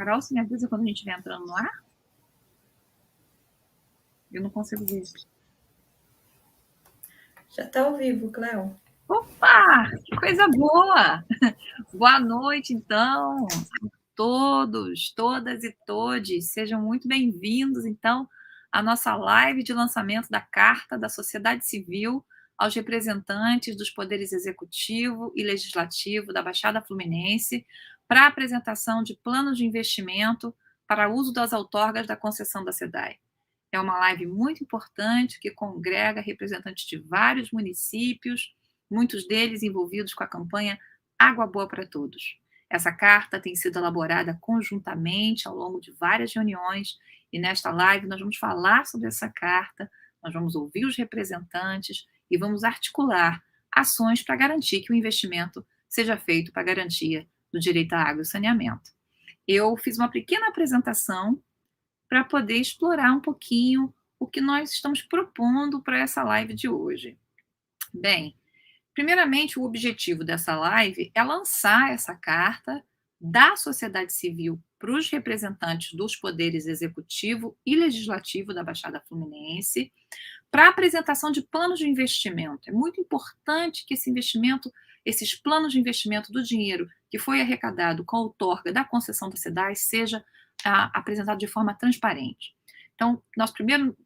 Carol, você me avisa quando a gente estiver entrando no ar? Eu não consigo ver. Já está ao vivo, Cléo. Opa! Que coisa boa! Boa noite, então, todos, todas e todes. Sejam muito bem-vindos, então, à nossa live de lançamento da Carta da Sociedade Civil aos representantes dos poderes executivo e legislativo da Baixada Fluminense para a apresentação de planos de investimento para uso das outorgas da concessão da SEDAI. É uma live muito importante que congrega representantes de vários municípios, muitos deles envolvidos com a campanha Água Boa para Todos. Essa carta tem sido elaborada conjuntamente ao longo de várias reuniões e nesta live nós vamos falar sobre essa carta, nós vamos ouvir os representantes e vamos articular ações para garantir que o investimento seja feito para a garantia do direito à água e saneamento. Eu fiz uma pequena apresentação para poder explorar um pouquinho o que nós estamos propondo para essa live de hoje. Bem, primeiramente, o objetivo dessa live é lançar essa carta da sociedade civil para os representantes dos poderes executivo e legislativo da Baixada Fluminense, para a apresentação de planos de investimento. É muito importante que esse investimento, esses planos de investimento do dinheiro que foi arrecadado com a outorga da concessão da SEDAI seja apresentado de forma transparente. Então, nosso primeiro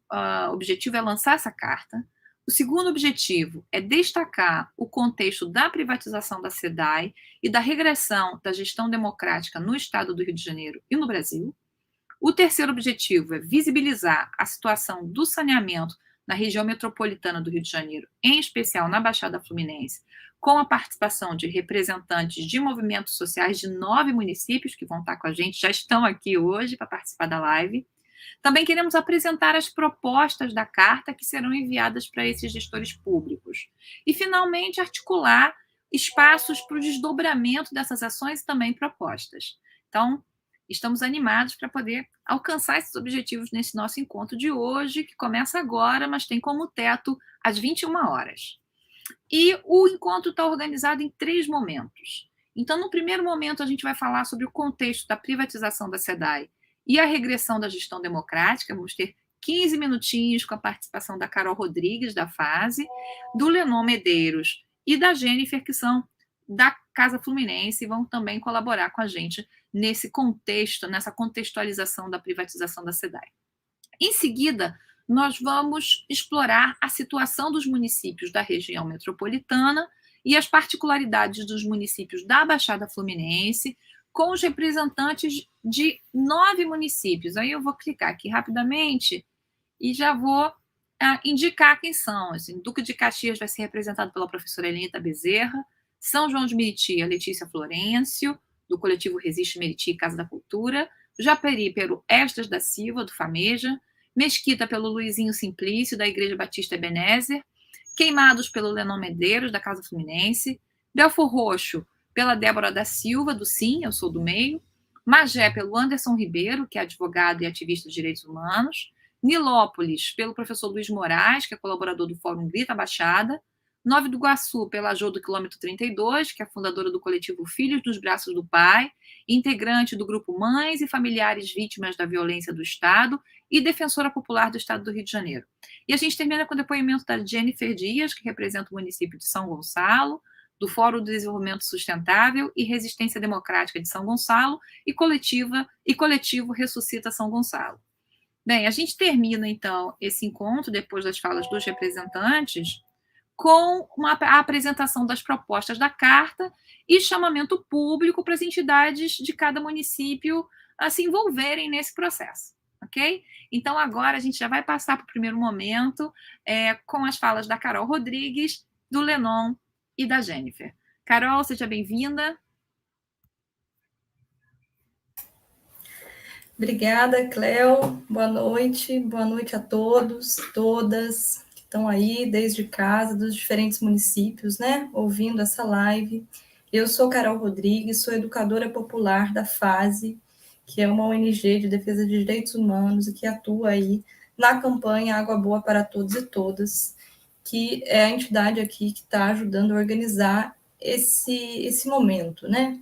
objetivo é lançar essa carta. O segundo objetivo é destacar o contexto da privatização da SEDAI e da regressão da gestão democrática no estado do Rio de Janeiro e no Brasil. O terceiro objetivo é visibilizar a situação do saneamento na região metropolitana do Rio de Janeiro, em especial na Baixada Fluminense, com a participação de representantes de movimentos sociais de 9 municípios que vão estar com a gente, já estão aqui hoje para participar da live. Também queremos apresentar as propostas da carta que serão enviadas para esses gestores públicos. E, finalmente, articular espaços para o desdobramento dessas ações e também propostas. Então, estamos animados para poder alcançar esses objetivos nesse nosso encontro de hoje, que começa agora, mas tem como teto às 21 horas. E o encontro está organizado em 3 momentos. Então, no primeiro momento, a gente vai falar sobre o contexto da privatização da SEDAI e a regressão da gestão democrática. Vamos ter 15 minutinhos com a participação da Carol Rodrigues, da FASE, do Lenon Medeiros e da Jennifer, que são da Casa Fluminense, e vão também colaborar com a gente nesse contexto, nessa contextualização da privatização da SEDAI. Em seguida, nós vamos explorar a situação dos municípios da região metropolitana e as particularidades dos municípios da Baixada Fluminense, com os representantes de 9 municípios. Aí eu vou clicar aqui rapidamente e já vou indicar quem são. Assim, Duque de Caxias vai ser representado pela professora Elenita Bezerra, São João de Meriti, a Letícia Florencio, do coletivo Resiste Meriti, Casa da Cultura, Japeri pelo Estas da Silva, do FAMEJA, Mesquita pelo Luizinho Simplício, da Igreja Batista Ebenezer, Queimados pelo Lenon Medeiros, da Casa Fluminense, Belfor Roxo pela Débora da Silva, do Sim, Eu Sou do Meio, Magé pelo Anderson Ribeiro, que é advogado e ativista de direitos humanos, Nilópolis pelo professor Luiz Moraes, que é colaborador do Fórum Grita Baixada, Nova do Iguaçu pela Jo do Quilômetro 32, que é fundadora do coletivo Filhos dos Braços do Pai, integrante do grupo Mães e Familiares Vítimas da Violência do Estado e defensora popular do Estado do Rio de Janeiro. E a gente termina com o depoimento da Jennifer Dias, que representa o município de São Gonçalo, do Fórum do Desenvolvimento Sustentável e Resistência Democrática de São Gonçalo e coletivo Ressuscita São Gonçalo. Bem, a gente termina, então, esse encontro, depois das falas dos representantes, com a apresentação das propostas da carta e chamamento público para as entidades de cada município se envolverem nesse processo, ok? Então, agora a gente já vai passar para o primeiro momento com as falas da Carol Rodrigues, do Lenon e da Jennifer. Carol, seja bem-vinda. Obrigada, Cléo. Boa noite a todos, todas que estão aí desde casa, dos diferentes municípios, né, ouvindo essa live. Eu sou Carol Rodrigues, sou educadora popular da FASE, que é uma ONG de defesa de direitos humanos e que atua aí na campanha Água Boa para Todos e Todas, que é a entidade aqui que está ajudando a organizar esse momento, né?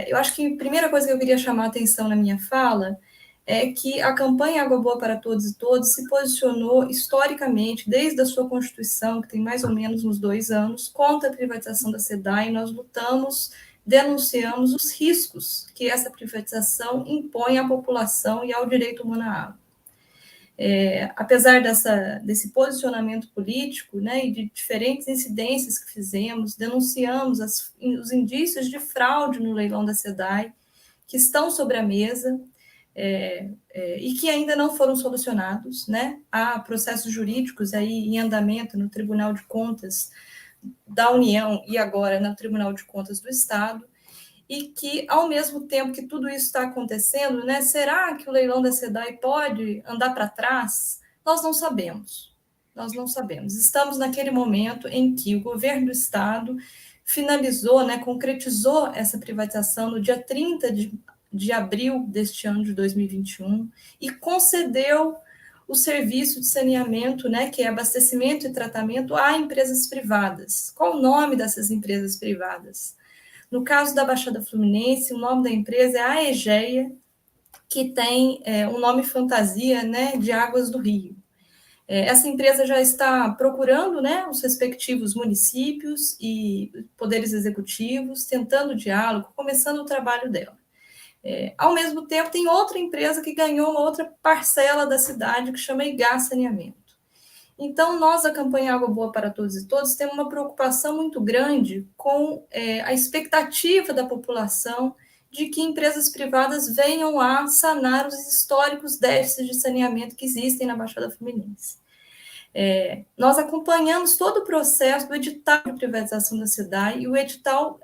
Eu acho que a primeira coisa que eu queria chamar a atenção na minha fala é que a campanha Água Boa para Todos e Todas se posicionou historicamente, desde a sua constituição, que tem mais ou menos uns 2 anos, contra a privatização da SEDAI. Nós lutamos, denunciamos os riscos que essa privatização impõe à população e ao direito humano à água. Apesar desse posicionamento político, né, e de diferentes incidências que fizemos, denunciamos os indícios de fraude no leilão da SEDAI, que estão sobre a mesa, e que ainda não foram solucionados, né? Há processos jurídicos aí em andamento no Tribunal de Contas da União e agora no Tribunal de Contas do Estado, e que, ao mesmo tempo que tudo isso está acontecendo, né, será que o leilão da SEDAI pode andar para trás? Nós não sabemos. Nós não sabemos. Estamos naquele momento em que o governo do Estado finalizou, né, concretizou essa privatização no dia 30 de abril deste ano de 2021 e concedeu o serviço de saneamento, né, que é abastecimento e tratamento, a empresas privadas. Qual o nome dessas empresas privadas? No caso da Baixada Fluminense, o nome da empresa é Aegea, que tem um nome fantasia, né, de Águas do Rio. Essa empresa já está procurando, né, os respectivos municípios e poderes executivos, tentando diálogo, começando o trabalho dela. Ao mesmo tempo, tem outra empresa que ganhou uma outra parcela da cidade, que chama Igás Saneamento. Então, nós, da campanha Água Boa para Todos e Todas, temos uma preocupação muito grande com a expectativa da população de que empresas privadas venham a sanar os históricos déficits de saneamento que existem na Baixada Fluminense. Nós acompanhamos todo o processo do edital de privatização da SEDAI, e o edital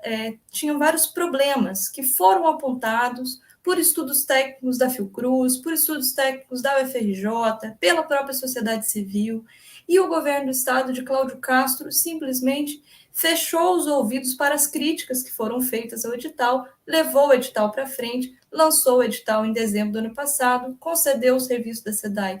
tinha vários problemas que foram apontados por estudos técnicos da Fiocruz, por estudos técnicos da UFRJ, pela própria sociedade civil, e o governo do estado de Cláudio Castro simplesmente fechou os ouvidos para as críticas que foram feitas ao edital, levou o edital para frente, lançou o edital em dezembro do ano passado, concedeu o serviço da SEDAI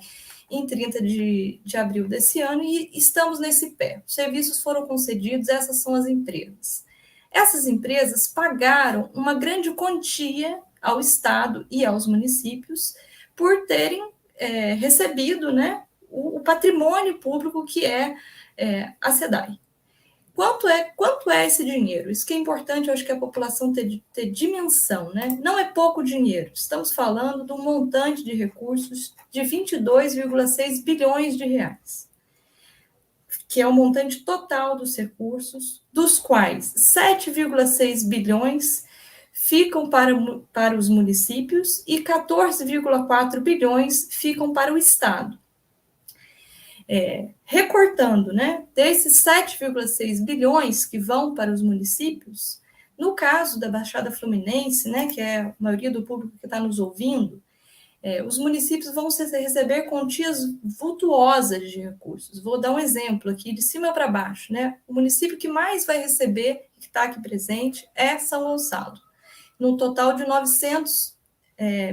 em 30 de abril desse ano, e estamos nesse pé. Os serviços foram concedidos, essas são as empresas. Essas empresas pagaram uma grande quantia ao Estado e aos municípios por terem recebido, né, o patrimônio público que é a SEDAI. Quanto é esse dinheiro? Isso que é importante, eu acho que a população ter dimensão, né? Não é pouco dinheiro. Estamos falando de um montante de recursos de 22,6 bilhões de reais, que é o montante total dos recursos, dos quais 7,6 bilhões ficam para os municípios e 14,4 bilhões ficam para o Estado. Recortando, né, desses 7,6 bilhões que vão para os municípios, no caso da Baixada Fluminense, né, que é a maioria do público que está nos ouvindo, os municípios vão receber quantias vultuosas de recursos. Vou dar um exemplo aqui, de cima para baixo, né? O município que mais vai receber, que está aqui presente, é São Gonçalo, no total de 900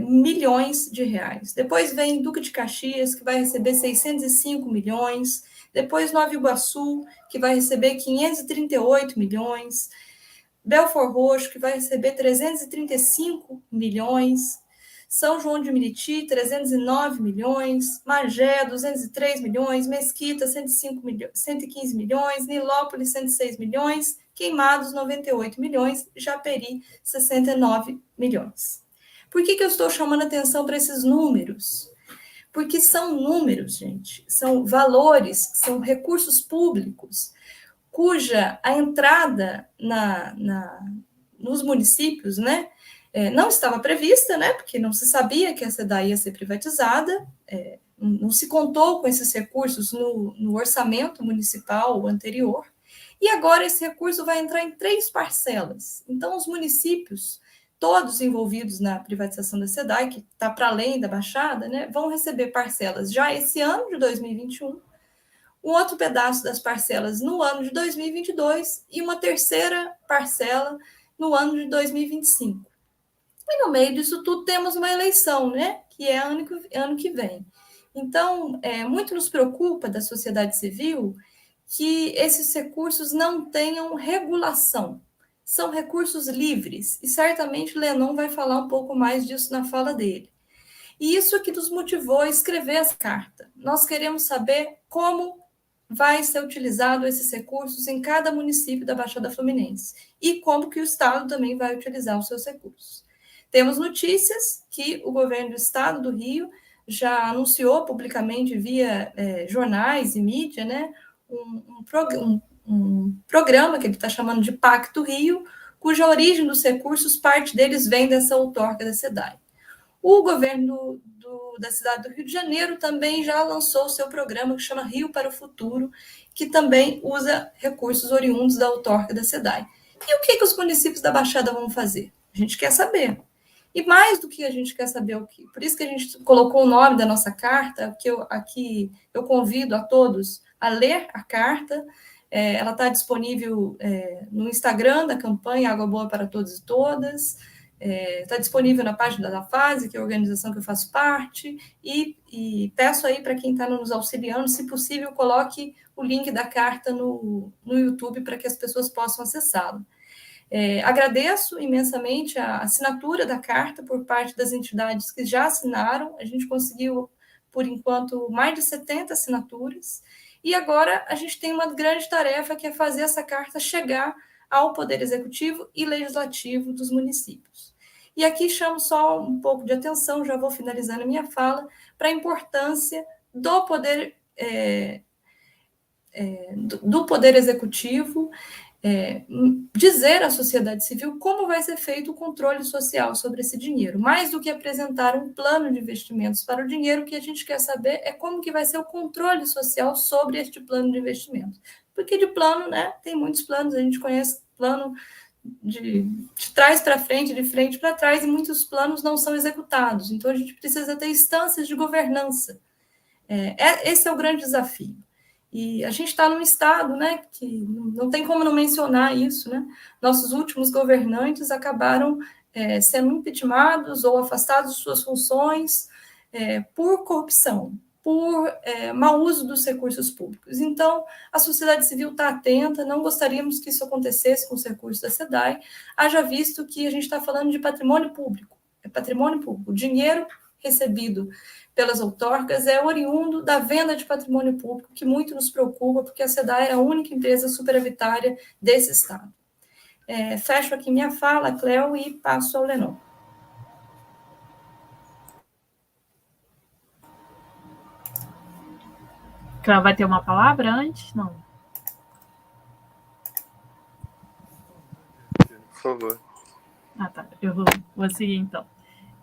milhões de reais. Depois vem Duque de Caxias, que vai receber 605 milhões. Depois Nova Iguaçu, que vai receber 538 milhões. Belford Roxo, que vai receber 335 milhões. São João de Meriti, 309 milhões. Magé, 203 milhões. Mesquita, 115 milhões. Nilópolis, 106 milhões. Queimados, 98 milhões. Japeri, 69 milhões. Por que eu estou chamando atenção para esses números? Porque são números, gente, são valores, são recursos públicos, cuja a entrada nos municípios, né, não estava prevista, né, porque não se sabia que a SEDAI ia ser privatizada, não se contou com esses recursos no orçamento municipal anterior, e agora esse recurso vai entrar em 3 parcelas. Então, os municípios, todos envolvidos na privatização da SEDAI, que está para além da Baixada, né, vão receber parcelas já esse ano de 2021, um outro pedaço das parcelas no ano de 2022 e uma terceira parcela no ano de 2025. E no meio disso tudo temos uma eleição, né, que é ano que vem. Então, muito nos preocupa da sociedade civil que esses recursos não tenham regulação. são recursos livres, e certamente Lenon vai falar um pouco mais disso na fala dele. E isso que nos motivou a escrever essa carta. Nós queremos saber como vai ser utilizado esses recursos em cada município da Baixada Fluminense e como que o Estado também vai utilizar os seus recursos. Temos notícias que o governo do Estado do Rio já anunciou publicamente via jornais e mídia, né, um programa que ele está chamando de Pacto Rio, cuja origem dos recursos, parte deles vem dessa outorga da SEDAI. O governo da cidade do Rio de Janeiro também já lançou o seu programa que chama Rio para o Futuro, que também usa recursos oriundos da outorga da SEDAI. E o que os municípios da Baixada vão fazer? A gente quer saber. E mais do que a gente quer saber o que. Por isso que a gente colocou o nome da nossa carta, que aqui eu convido a todos a ler a carta. Ela está disponível no Instagram da campanha Água Boa para Todos e Todas. Está disponível na página da FASE, que é a organização que eu faço parte, e peço aí para quem está nos auxiliando, se possível, coloque o link da carta no YouTube para que as pessoas possam acessá-lo. Agradeço imensamente a assinatura da carta por parte das entidades que já assinaram. A gente conseguiu, por enquanto, mais de 70 assinaturas, e agora a gente tem uma grande tarefa, que é fazer essa carta chegar ao Poder Executivo e Legislativo dos municípios. E aqui chamo só um pouco de atenção, já vou finalizando a minha fala, para a importância do Poder, do poder Executivo, dizer à sociedade civil como vai ser feito o controle social sobre esse dinheiro. Mais do que apresentar um plano de investimentos para o dinheiro, o que a gente quer saber é como que vai ser o controle social sobre este plano de investimentos. Porque de plano, né, tem muitos planos, a gente conhece plano de trás para frente, de frente para trás, e muitos planos não são executados. Então, a gente precisa ter instâncias de governança. Esse é o grande desafio. E a gente está num estado, né, que não tem como não mencionar isso, né? Nossos últimos governantes acabaram sendo impeachmentados ou afastados de suas funções por corrupção, por mau uso dos recursos públicos. Então, a sociedade civil está atenta, não gostaríamos que isso acontecesse com os recursos da SEDAI, haja visto que a gente está falando de patrimônio público. É patrimônio público. O dinheiro recebido pelas outorgas é oriundo da venda de patrimônio público, que muito nos preocupa, porque a SEDAI é a única empresa superavitária desse Estado. Fecho aqui minha fala, Cléo, e passo ao Lenon. Cléo vai ter uma palavra antes? Não. Por favor. Tá. Eu vou seguir, então.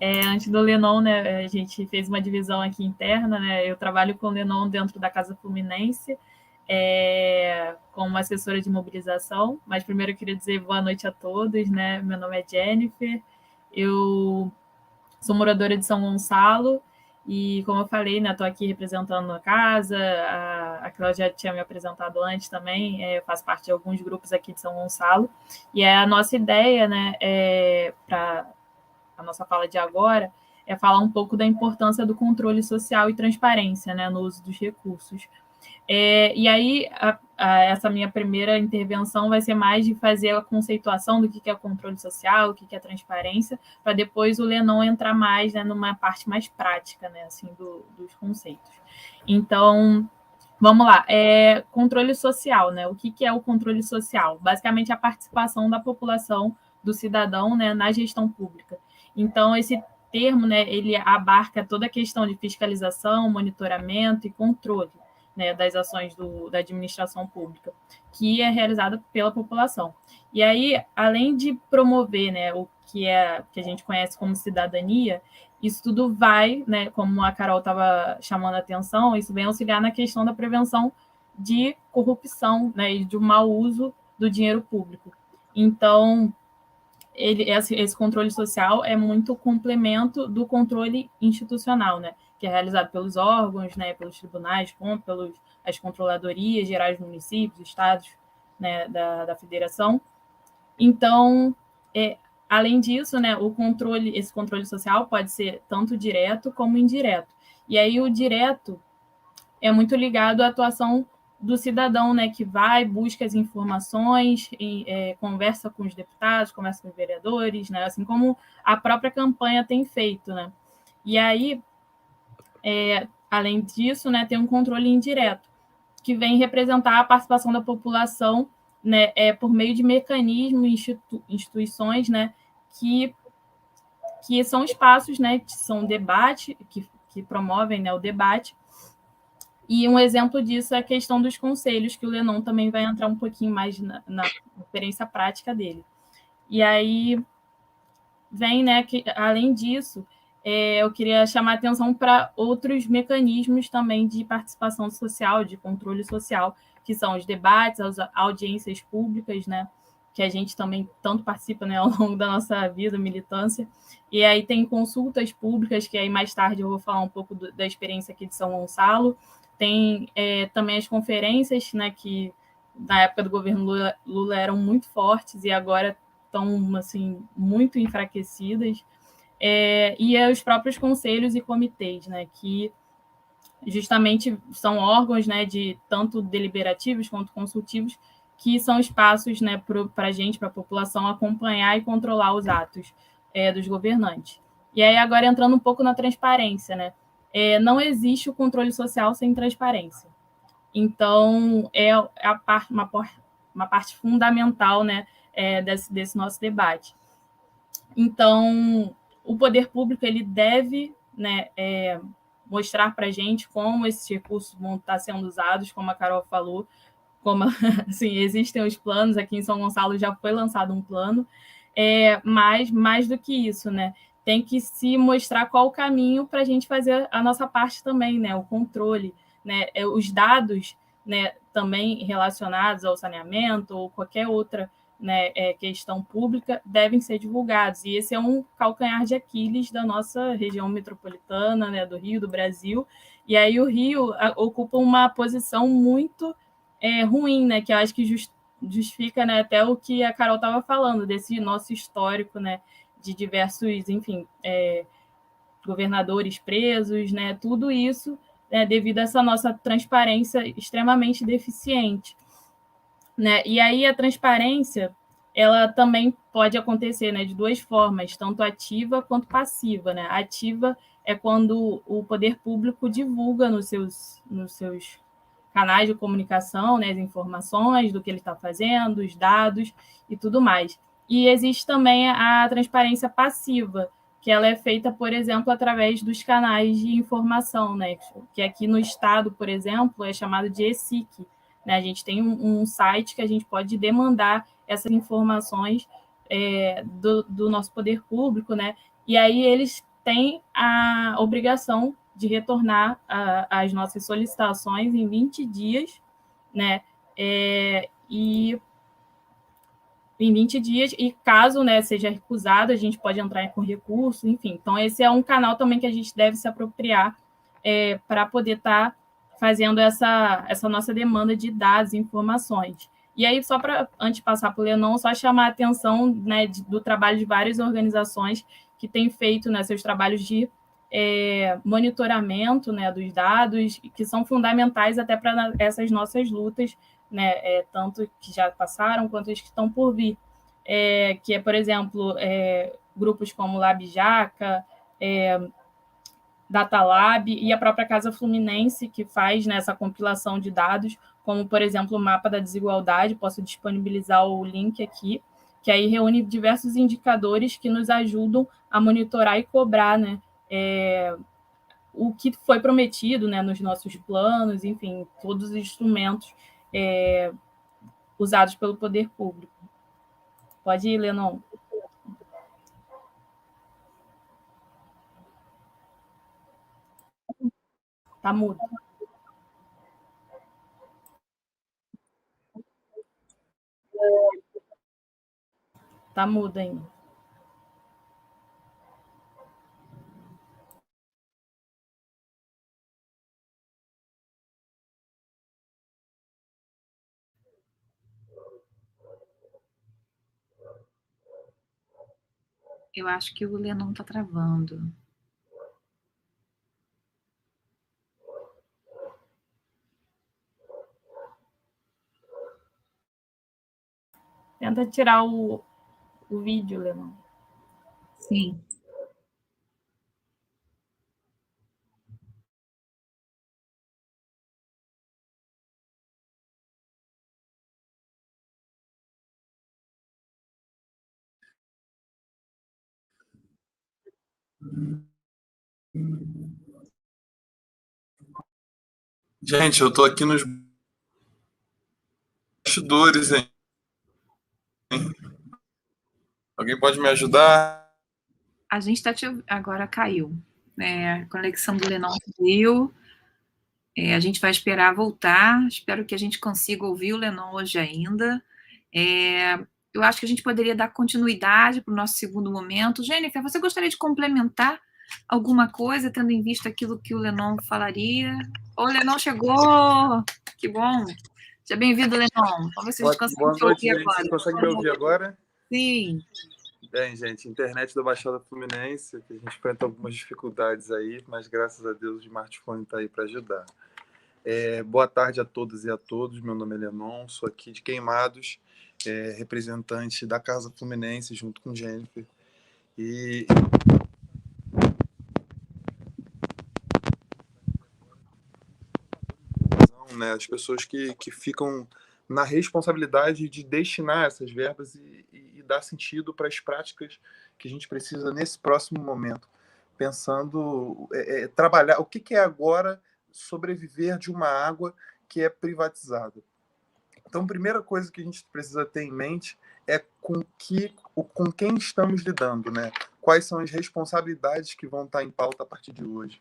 Antes do Lenon, né, a gente fez uma divisão aqui interna, né? Eu trabalho com o Lenon dentro da Casa Fluminense, como assessora de mobilização, mas primeiro eu queria dizer boa noite a todos, né? Meu nome é Jennifer, eu sou moradora de São Gonçalo e, como eu falei, né, estou aqui representando a casa, a Cláudia já tinha me apresentado antes também, eu faço parte de alguns grupos aqui de São Gonçalo, e a nossa ideia, né, para a nossa fala de agora, é falar um pouco da importância do controle social e transparência, né, no uso dos recursos. E aí, essa minha primeira intervenção vai ser mais de fazer a conceituação do que é o controle social, o que é transparência, para depois o Lenon entrar mais, né, numa parte mais prática, né, assim, dos conceitos. Então, vamos lá. Controle social, né? O que é o controle social? Basicamente, a participação da população, do cidadão, né, na gestão pública. Então, esse termo, né, ele abarca toda a questão de fiscalização, monitoramento e controle, né, das ações da administração pública, que é realizada pela população. E aí, além de promover, né, o que a gente conhece como cidadania, isso tudo vai, né, como a Carol estava chamando a atenção, isso vem auxiliar na questão da prevenção de corrupção, né, e de um mau uso do dinheiro público. Então, esse controle social é muito complemento do controle institucional, né, que é realizado pelos órgãos, né, pelos tribunais, pelas controladorias gerais dos municípios, estados, né, da federação. Então, além disso, né, esse controle social pode ser tanto direto como indireto. E aí o direto é muito ligado à atuação do cidadão, né, que vai, busca as informações, conversa com os deputados, conversa com os vereadores, né, assim como a própria campanha tem feito, né. E aí, além disso, né, tem um controle indireto, que vem representar a participação da população, né, por meio de mecanismos, instituições, né, que são espaços, né, que são debate, que promovem, né, o debate. E um exemplo disso é a questão dos conselhos, que o Lenon também vai entrar um pouquinho mais na experiência prática dele. E aí vem, né, que, além disso, eu queria chamar a atenção para outros mecanismos também de participação social, de controle social, que são os debates, as audiências públicas, né, que a gente também tanto participa, né, ao longo da nossa vida, militância. E aí tem consultas públicas, que aí mais tarde eu vou falar um pouco da experiência aqui de São Gonçalo. Tem também as conferências, né, que na época do governo Lula eram muito fortes e agora estão assim, muito enfraquecidas. E os próprios conselhos e comitês, né, que justamente são órgãos, né, de tanto deliberativos quanto consultivos, que são espaços, né, para a gente, para a população, acompanhar e controlar os atos dos governantes. E aí, agora, entrando um pouco na transparência, né, não existe o controle social sem transparência. Então, uma parte fundamental, né, desse nosso debate. Então, o poder público ele deve, né, mostrar para a gente como esses recursos vão estar sendo usados, como a Carol falou, como assim, existem os planos, aqui em São Gonçalo já foi lançado um plano, mas mais do que isso, né, tem que se mostrar qual o caminho para a gente fazer a nossa parte também, né, o controle, né, os dados, né, também relacionados ao saneamento ou qualquer outra, né, questão pública, devem ser divulgados. E esse é um calcanhar de Aquiles da nossa região metropolitana, né, do Rio, do Brasil. E aí o Rio ocupa uma posição muito ruim, né, que eu acho que justifica, né, até o que a Carol estava falando, desse nosso histórico, né, de diversos, enfim, governadores presos, né, tudo isso devido a essa nossa transparência extremamente deficiente. Né? E aí a transparência, ela também pode acontecer, né, de duas formas, tanto ativa quanto passiva. Né? Ativa é quando o poder público divulga nos seus canais de comunicação, né, as informações do que ele está fazendo, os dados e tudo mais. E existe também a transparência passiva, que ela é feita, por exemplo, através dos canais de informação, né, que aqui no estado, por exemplo, é chamado de ESIC. Né? A gente tem um site que a gente pode demandar essas informações do nosso poder público, né? E aí eles têm a obrigação de retornar as nossas solicitações em 20 dias, né? E em 20 dias, e caso, né, seja recusado, a gente pode entrar com recurso, enfim. Então, esse é um canal também que a gente deve se apropriar para poder estar fazendo essa nossa demanda de dados e informações. E aí, só para, antes de passar para o Lenon, só chamar a atenção, né, do trabalho de várias organizações que têm feito, né, seus trabalhos de monitoramento, né, dos dados, que são fundamentais até para essas nossas lutas, né, tanto que já passaram quanto as que estão por vir. Que é, por exemplo, grupos como LabJaca, Datalab e a própria Casa Fluminense, que faz, né, essa compilação de dados, como, por exemplo, o mapa da desigualdade, posso disponibilizar o link aqui, que aí reúne diversos indicadores que nos ajudam a monitorar e cobrar, né, o que foi prometido, né, nos nossos planos, enfim, todos os instrumentos usados pelo poder público. Pode ir, Lenon. Tá mudo. Tá mudo ainda. Eu acho que o Lenon está travando. Tenta tirar o vídeo, Lenon. Sim. Gente, eu tô aqui nos bastidores, hein? Alguém pode me ajudar? A gente está te ouvindo. Agora caiu. A conexão do Lenon caiu. A gente vai esperar voltar. Espero que a gente consiga ouvir o Lenon hoje ainda. Eu acho que a gente poderia dar continuidade para o nosso segundo momento. Jennifer, você gostaria de complementar alguma coisa, tendo em vista aquilo que o Lenon falaria? O Lenon chegou! Que bom! Seja bem-vindo, Lenon. Vamos ver se a gente consegue Boa te noite, ouvir gente. agora. Você consegue me ouvir agora? Sim. Bem, gente, internet da Baixada Fluminense, que a gente enfrenta algumas dificuldades aí, mas graças a Deus o smartphone está aí para ajudar. Boa tarde a todas e a todos. Meu nome é Lenon, sou aqui de Queimados, representante da Casa Fluminense, junto com Jennifer. E né, as pessoas que ficam na responsabilidade de destinar essas verbas e dar sentido para as práticas que a gente precisa nesse próximo momento, pensando trabalhar o que é agora sobreviver de uma água que é privatizada. Então, a primeira coisa que a gente precisa ter em mente é com quem estamos lidando, né? Quais são as responsabilidades que vão estar em pauta a partir de hoje.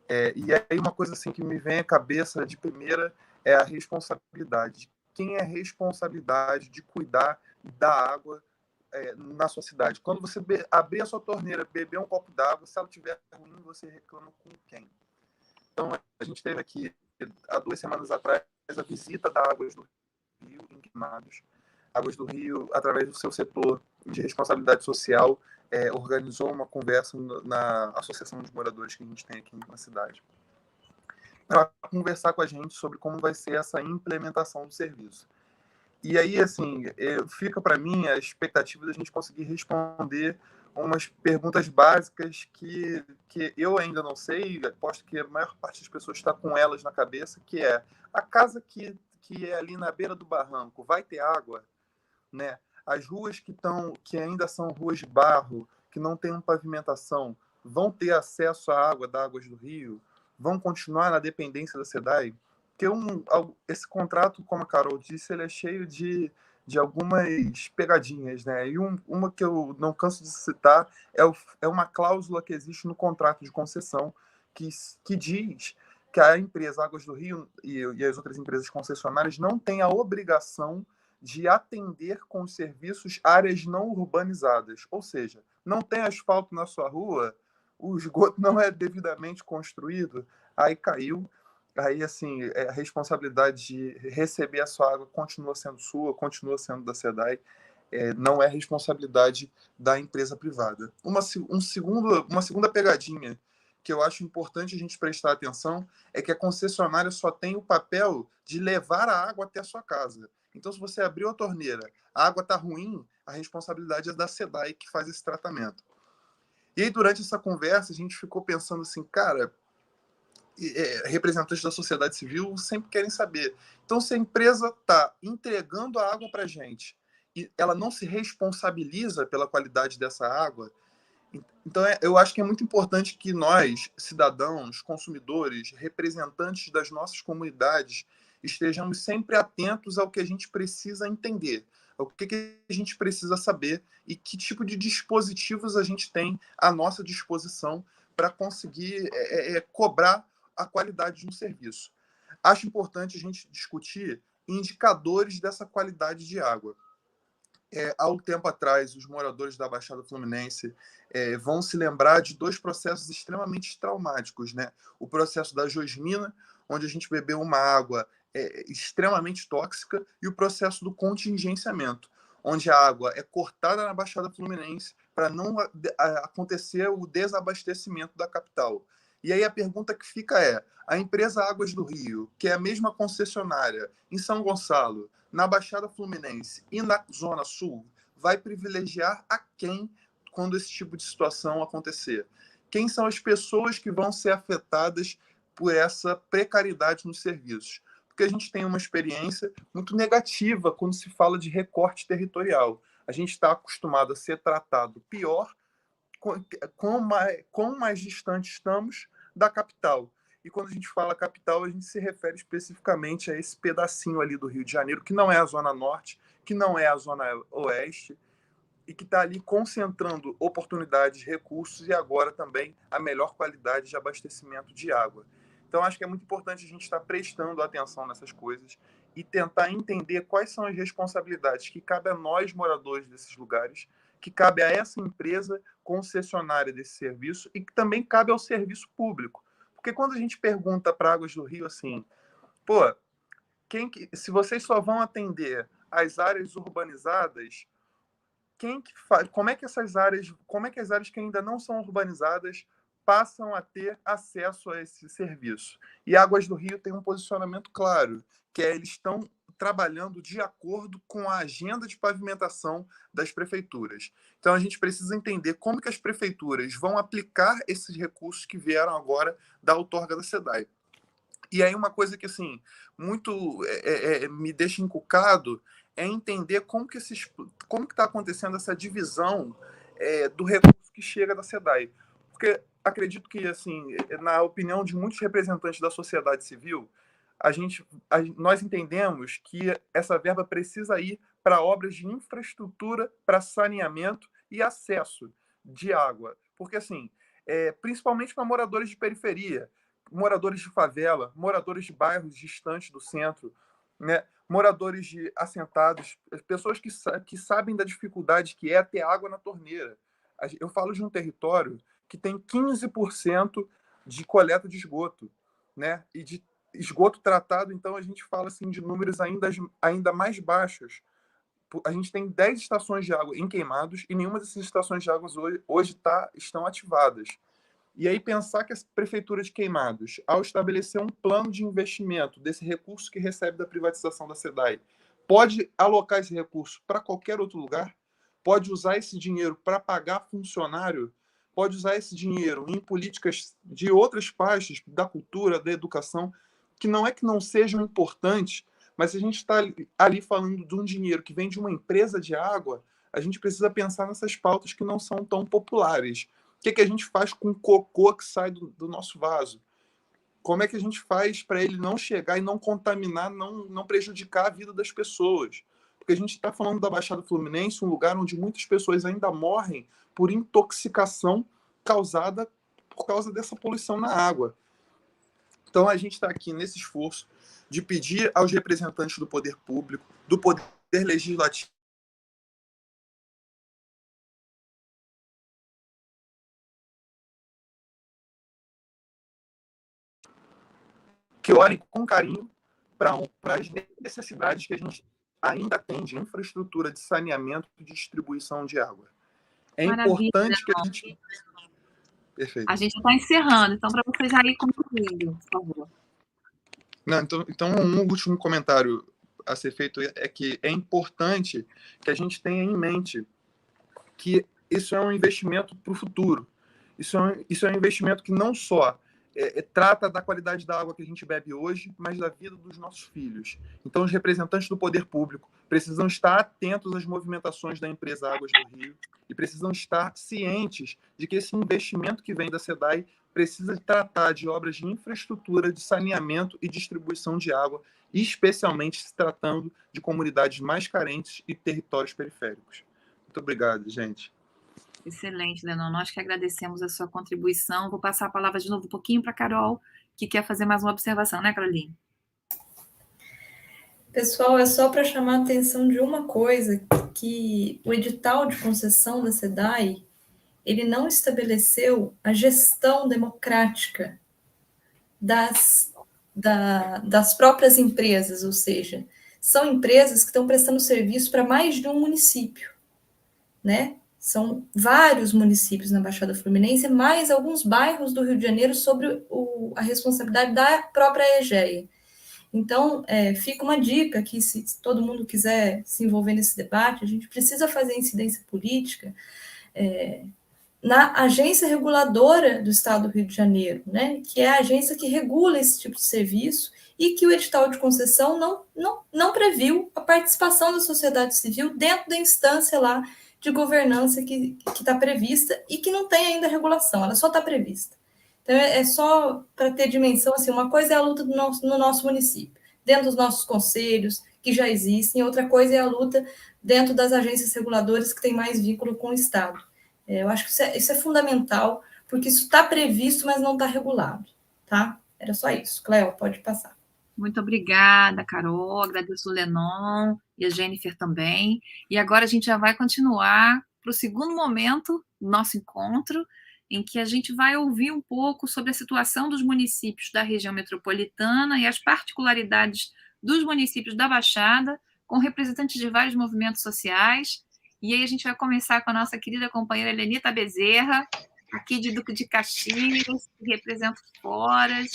E aí uma coisa assim que me vem à cabeça de primeira é a responsabilidade. Quem é a responsabilidade de cuidar da água na sua cidade? Quando você abrir a sua torneira, beber um copo d'água, se ela estiver ruim, você reclama com quem? Então, a gente teve aqui, há 2 semanas atrás, a visita da Águas do Rio em Queimados. Águas do Rio, através do seu setor de responsabilidade social, organizou uma conversa na associação de moradores que a gente tem aqui na cidade, para conversar com a gente sobre como vai ser essa implementação do serviço. E aí, assim, fica para mim a expectativa da gente conseguir responder umas perguntas básicas que eu ainda não sei, aposto que a maior parte das pessoas está com elas na cabeça, que é a casa que é ali na beira do barranco, vai ter água? Né? As ruas que ainda são ruas de barro, que não têm pavimentação, vão ter acesso à água da Águas do Rio? Vão continuar na dependência da SEDAI? Porque esse contrato, como a Carol disse, ele é cheio de algumas pegadinhas, né? E uma que eu não canso de citar é uma cláusula que existe no contrato de concessão que diz que a empresa Águas do Rio e as outras empresas concessionárias não têm a obrigação de atender com os serviços áreas não urbanizadas. Ou seja, não tem asfalto na sua rua, o esgoto não é devidamente construído, aí caiu. Aí, assim, a responsabilidade de receber a sua água continua sendo sua, continua sendo da SEDAI, não é responsabilidade da empresa privada. Uma segunda pegadinha que eu acho importante a gente prestar atenção é que a concessionária só tem o papel de levar a água até a sua casa. Então, se você abriu a torneira, a água está ruim, a responsabilidade é da SEDAI que faz esse tratamento. E aí, durante essa conversa, a gente ficou pensando assim, cara, representantes da sociedade civil sempre querem saber. Então, se a empresa está entregando a água para a gente e ela não se responsabiliza pela qualidade dessa água, então eu acho que é muito importante que nós, cidadãos, consumidores, representantes das nossas comunidades, estejamos sempre atentos ao que a gente precisa entender, ao que a gente precisa saber e que tipo de dispositivos a gente tem à nossa disposição para conseguir cobrar a qualidade de um serviço. Acho importante a gente discutir indicadores dessa qualidade de água. Há um tempo atrás, os moradores da Baixada Fluminense vão se lembrar de 2 processos extremamente traumáticos, né? O processo da Josmina, onde a gente bebeu uma água extremamente tóxica, e o processo do contingenciamento, onde a água é cortada na Baixada Fluminense para não acontecer o desabastecimento da capital. E aí a pergunta que fica a empresa Águas do Rio, que é a mesma concessionária em São Gonçalo, na Baixada Fluminense e na Zona Sul, vai privilegiar a quem quando esse tipo de situação acontecer? Quem são as pessoas que vão ser afetadas por essa precariedade nos serviços? Porque a gente tem uma experiência muito negativa quando se fala de recorte territorial. A gente está acostumado a ser tratado pior quão mais distante estamos da capital. E quando a gente fala capital, a gente se refere especificamente a esse pedacinho ali do Rio de Janeiro, que não é a Zona Norte, que não é a Zona Oeste, e que está ali concentrando oportunidades, recursos e agora também a melhor qualidade de abastecimento de água. Então, acho que é muito importante a gente estar prestando atenção nessas coisas e tentar entender quais são as responsabilidades que cabe a nós, moradores desses lugares, que cabe a essa empresa concessionária desse serviço e que também cabe ao serviço público. Porque quando a gente pergunta para Águas do Rio assim, pô, se vocês só vão atender as áreas urbanizadas, como é que as áreas que ainda não são urbanizadas passam a ter acesso a esse serviço? E Águas do Rio tem um posicionamento claro, que é eles estão trabalhando de acordo com a agenda de pavimentação das prefeituras. Então, a gente precisa entender como que as prefeituras vão aplicar esses recursos que vieram agora da outorga da SEDAI. E aí uma coisa que assim muito me deixa encucado é entender como que está acontecendo essa divisão do recurso que chega da SEDAI. Porque acredito que, assim, na opinião de muitos representantes da sociedade civil, nós entendemos que essa verba precisa ir para obras de infraestrutura, para saneamento e acesso de água. Porque, assim, principalmente para moradores de periferia, moradores de favela, moradores de bairros distantes do centro, né? Moradores de assentados, pessoas que sabem da dificuldade que é ter água na torneira. Eu falo de um território que tem 15% de coleta de esgoto, né? E de esgoto tratado, então a gente fala assim, de números ainda mais baixos. A gente tem 10 estações de água em Queimados e nenhuma dessas estações de água hoje estão ativadas. E aí pensar que a Prefeitura de Queimados, ao estabelecer um plano de investimento desse recurso que recebe da privatização da SEDAI, pode alocar esse recurso para qualquer outro lugar, pode usar esse dinheiro para pagar funcionário, pode usar esse dinheiro em políticas de outras partes da cultura, da educação, que não sejam importantes, mas se a gente está ali falando de um dinheiro que vem de uma empresa de água, a gente precisa pensar nessas pautas que não são tão populares. O que a gente faz com o cocô que sai do nosso vaso? Como é que a gente faz para ele não chegar e não contaminar, não prejudicar a vida das pessoas? Porque a gente está falando da Baixada Fluminense, um lugar onde muitas pessoas ainda morrem por intoxicação causada por causa dessa poluição na água. Então, a gente está aqui nesse esforço de pedir aos representantes do poder público, do poder legislativo, que olhem com carinho para as necessidades que a gente ainda tem de infraestrutura de saneamento e distribuição de água. É Maravilha, importante que a gente... Perfeito. A gente está encerrando, então para você já ir concluindo, por favor. Não, então, um último comentário a ser feito é que é importante que a gente tenha em mente que isso é um investimento para o futuro. Isso é um investimento que não só trata da qualidade da água que a gente bebe hoje, mas da vida dos nossos filhos. Então, os representantes do poder público precisam estar atentos às movimentações da empresa Águas do Rio e precisam estar cientes de que esse investimento que vem da SEDAI precisa tratar de obras de infraestrutura, de saneamento e distribuição de água, especialmente se tratando de comunidades mais carentes e territórios periféricos. Muito obrigado, gente. Excelente, Lenon. Nós que agradecemos a sua contribuição. Vou passar a palavra de novo um pouquinho para a Carol, que quer fazer mais uma observação, né, Caroline? Pessoal, é só para chamar a atenção de uma coisa, que o edital de concessão da SEDAI, ele não estabeleceu a gestão democrática das próprias empresas, ou seja, são empresas que estão prestando serviço para mais de um município, né? São vários municípios na Baixada Fluminense, mais alguns bairros do Rio de Janeiro sobre a responsabilidade da própria EGEA. Então, fica uma dica que, se todo mundo quiser se envolver nesse debate, a gente precisa fazer incidência política na agência reguladora do Estado do Rio de Janeiro, né, que é a agência que regula esse tipo de serviço e que o edital de concessão não previu a participação da sociedade civil dentro da instância lá de governança que está prevista e que não tem ainda regulação, ela só está prevista. Então, é só para ter dimensão, assim, uma coisa é a luta no nosso município, dentro dos nossos conselhos, que já existem, outra coisa é a luta dentro das agências reguladoras que têm mais vínculo com o Estado. Eu acho que isso é fundamental, porque isso está previsto, mas não está regulado, tá? Era só isso. Cléo, pode passar. Muito obrigada, Carol. Agradeço o Lenon e a Jennifer também. E agora a gente já vai continuar para o segundo momento do nosso encontro, em que a gente vai ouvir um pouco sobre a situação dos municípios da região metropolitana e as particularidades dos municípios da Baixada, com representantes de vários movimentos sociais. E aí a gente vai começar com a nossa querida companheira Helenita Bezerra, aqui de Duque de Caxias, que representa o Foras,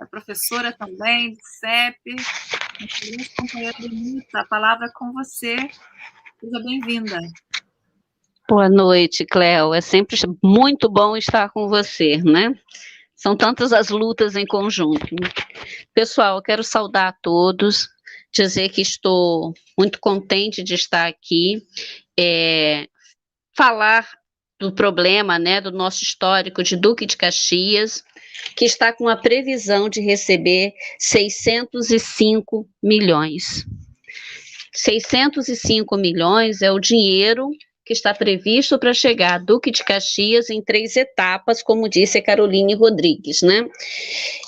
é professora também do CEP. Companheira Helenita, a palavra é com você. Seja bem-vinda. Boa noite, Cléo. É sempre muito bom estar com você, né? São tantas as lutas em conjunto. Pessoal, eu quero saudar a todos, dizer que estou muito contente de estar aqui, falar do problema, né, do nosso histórico de Duque de Caxias, que está com a previsão de receber 605 milhões. 605 milhões é o dinheiro que está previsto para chegar a Duque de Caxias em 3 etapas, como disse a Caroline Rodrigues, né?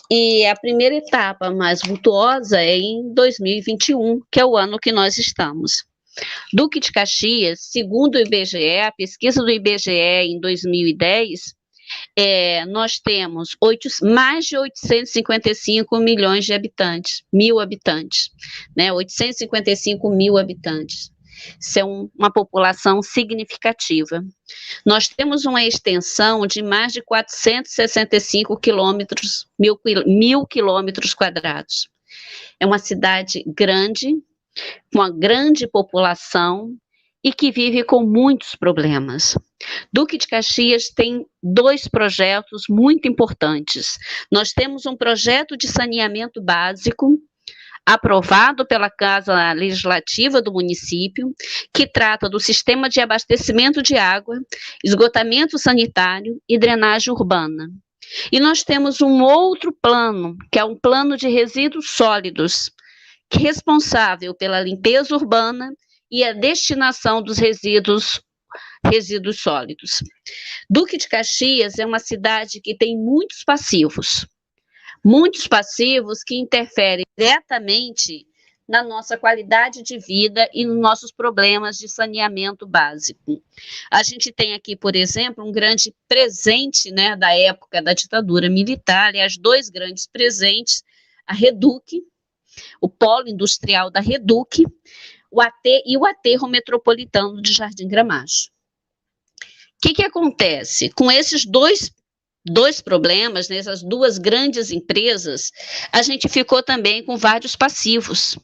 E a primeira etapa mais vultuosa é em 2021, que é o ano que nós estamos. Duque de Caxias, segundo o IBGE, a pesquisa do IBGE em 2010, nós temos mais de 855 milhões de habitantes, né? 855 mil habitantes. Isso é uma população significativa. Nós temos uma extensão de mais de 465 quilômetros, mil quilômetros quadrados. É uma cidade grande, com uma grande população e que vive com muitos problemas. Duque de Caxias tem 2 projetos muito importantes. Nós temos um projeto de saneamento básico, aprovado pela Casa Legislativa do município, que trata do sistema de abastecimento de água, esgotamento sanitário e drenagem urbana. E nós temos um outro plano, que é um plano de resíduos sólidos, que é responsável pela limpeza urbana e a destinação dos resíduos sólidos. Duque de Caxias é uma cidade que tem muitos passivos que interferem diretamente na nossa qualidade de vida e nos nossos problemas de saneamento básico. A gente tem aqui, por exemplo, um grande presente, né, da época da ditadura militar, e as 2 grandes presentes, a Reduc, o polo industrial da Reduc, e o aterro metropolitano de Jardim Gramacho. O que acontece? Com esses dois problemas, nessas 2 grandes empresas, a gente ficou também com vários passivos.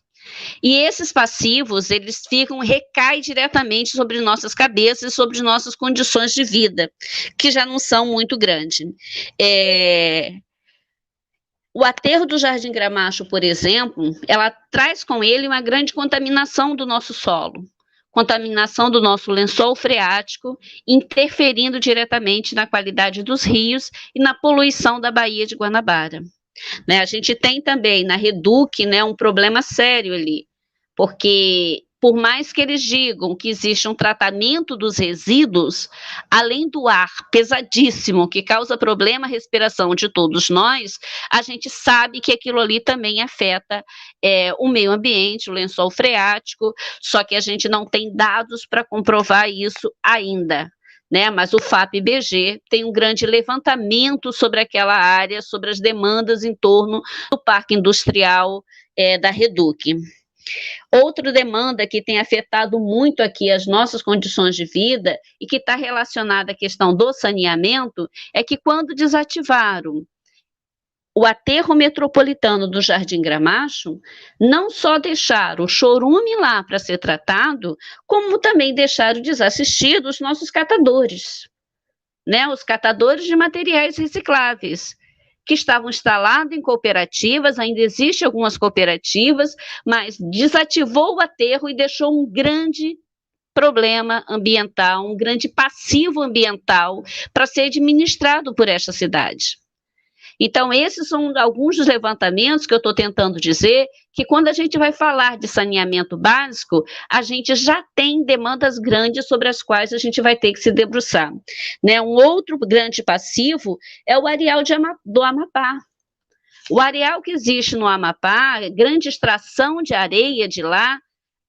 E esses passivos, recaem diretamente sobre nossas cabeças, sobre nossas condições de vida, que já não são muito grandes. O aterro do Jardim Gramacho, por exemplo, ela traz com ele uma grande contaminação do nosso solo, contaminação do nosso lençol freático, interferindo diretamente na qualidade dos rios e na poluição da Baía de Guanabara. Né, a gente tem também na Reduc, né, um problema sério ali, porque por mais que eles digam que existe um tratamento dos resíduos, além do ar pesadíssimo que causa problema à respiração de todos nós, a gente sabe que aquilo ali também afeta o meio ambiente, o lençol freático, só que a gente não tem dados para comprovar isso ainda. Né, mas o FAP-BG tem um grande levantamento sobre aquela área, sobre as demandas em torno do parque industrial da Reduc. Outra demanda que tem afetado muito aqui as nossas condições de vida e que está relacionada à questão do saneamento é que quando desativaram o aterro metropolitano do Jardim Gramacho não só deixaram o chorume lá para ser tratado, como também deixaram desassistidos os nossos catadores, né? Os catadores de materiais recicláveis, que estavam instalados em cooperativas, ainda existem algumas cooperativas, mas desativou o aterro e deixou um grande problema ambiental, um grande passivo ambiental para ser administrado por esta cidade. Então, esses são alguns dos levantamentos que eu estou tentando dizer, que quando a gente vai falar de saneamento básico, a gente já tem demandas grandes sobre as quais a gente vai ter que se debruçar, né? Um outro grande passivo é o areal do Amapá. O areal que existe no Amapá, grande extração de areia de lá,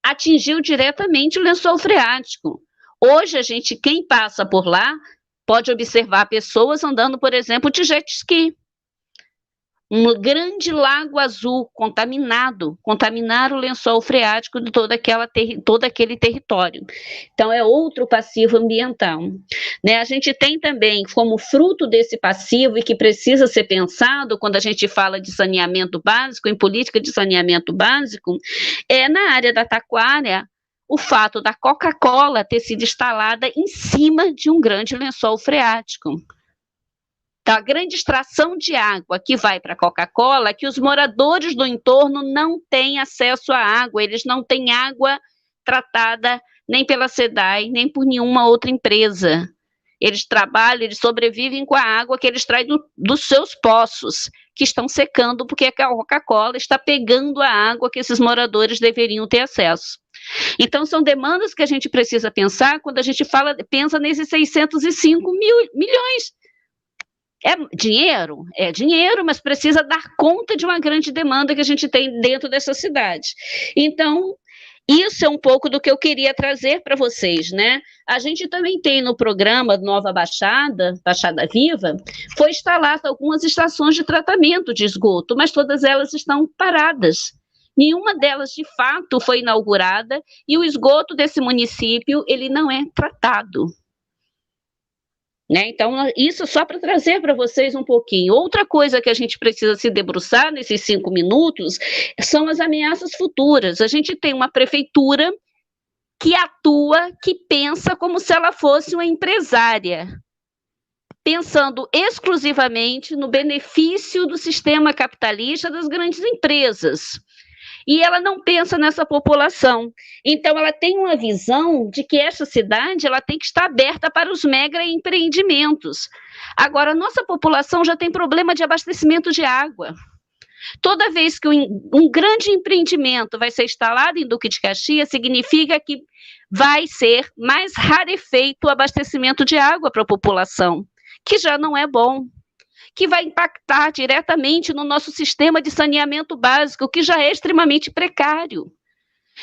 atingiu diretamente o lençol freático. Hoje, quem passa por lá, pode observar pessoas andando, por exemplo, de jet ski. Um grande lago azul contaminaram o lençol freático de todo aquele território. Então, é outro passivo ambiental, né? A gente tem também, como fruto desse passivo, e que precisa ser pensado quando a gente fala de saneamento básico, em política de saneamento básico, na área da Taquara, o fato da Coca-Cola ter sido instalada em cima de um grande lençol freático. Então, a grande extração de água que vai para a Coca-Cola, que os moradores do entorno não têm acesso à água, eles não têm água tratada nem pela SEDAI, nem por nenhuma outra empresa. Eles trabalham, eles sobrevivem com a água que eles traem dos seus poços, que estão secando porque a Coca-Cola está pegando a água que esses moradores deveriam ter acesso. Então, são demandas que a gente precisa pensar quando a gente pensa nesses 605 milhões. É dinheiro, mas precisa dar conta de uma grande demanda que a gente tem dentro dessa cidade. Então, isso é um pouco do que eu queria trazer para vocês, né? A gente também tem no programa Nova Baixada Viva, foi instalada algumas estações de tratamento de esgoto, mas todas elas estão paradas. Nenhuma delas, de fato, foi inaugurada e o esgoto desse município, ele não é tratado. Né? Então, isso só para trazer para vocês um pouquinho. Outra coisa que a gente precisa se debruçar nesses 5 minutos são as ameaças futuras. A gente tem uma prefeitura que atua, que pensa como se ela fosse uma empresária, pensando exclusivamente no benefício do sistema capitalista das grandes empresas. E ela não pensa nessa população. Então, ela tem uma visão de que essa cidade ela tem que estar aberta para os mega empreendimentos. Agora, a nossa população já tem problema de abastecimento de água. Toda vez que um grande empreendimento vai ser instalado em Duque de Caxias, significa que vai ser mais rarefeito o abastecimento de água para a população, que já não é bom, que vai impactar diretamente no nosso sistema de saneamento básico, que já é extremamente precário.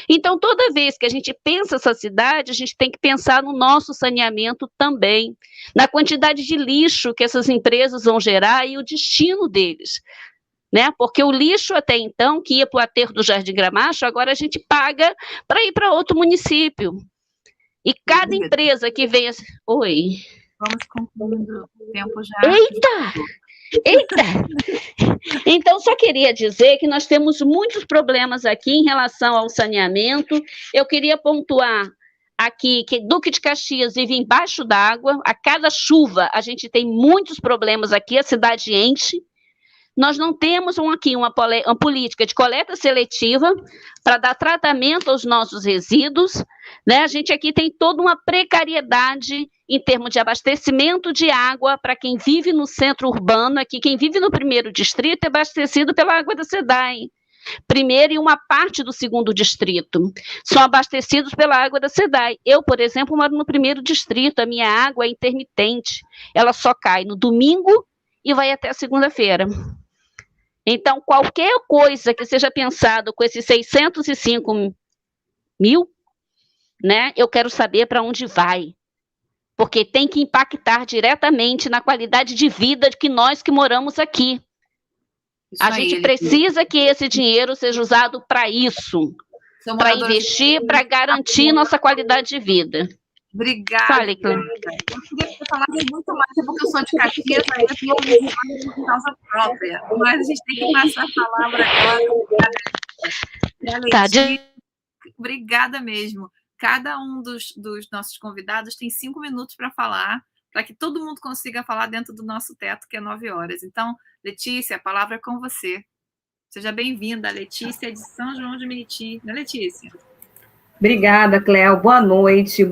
Então, toda vez que a gente pensa essa cidade, a gente tem que pensar no nosso saneamento também, na quantidade de lixo que essas empresas vão gerar e o destino deles, né? Porque o lixo até então, que ia para o aterro do Jardim Gramacho, agora a gente paga para ir para outro município. E cada empresa que vem... Oi... Vamos concluindo o tempo já. Eita! Então, só queria dizer que nós temos muitos problemas aqui em relação ao saneamento. Eu queria pontuar aqui que Duque de Caxias vive embaixo d'água. A cada chuva, a gente tem muitos problemas aqui, a cidade enche. Nós não temos uma política de coleta seletiva para dar tratamento aos nossos resíduos, né? A gente aqui tem toda uma precariedade em termos de abastecimento de água para quem vive no centro urbano. Aqui, quem vive no 1º distrito é abastecido pela água da SEDAI. Primeiro e uma parte do 2º distrito são abastecidos pela água da SEDAI. Eu, por exemplo, moro no 1º distrito, a minha água é intermitente, ela só cai no domingo e vai até a segunda-feira. Então, qualquer coisa que seja pensado com esses 605 mil, né, eu quero saber para onde vai, porque tem que impactar diretamente na qualidade de vida de que nós que moramos aqui. A gente precisa que esse dinheiro seja usado para isso, para investir, para garantir nossa qualidade de vida. Obrigada. Fale, Cléo. Eu queria falar muito mais, porque eu sou de Caxias, aí eu tenho por causa própria. Mas a gente tem que passar a palavra agora para a Letícia. Obrigada mesmo. Cada um dos nossos convidados tem 5 minutos para falar, para que todo mundo consiga falar dentro do nosso teto, que é 9 horas. Então, Letícia, a palavra é com você. Seja bem-vinda, Letícia de São João de Meriti. Né, Letícia? Obrigada, Cléo. Boa noite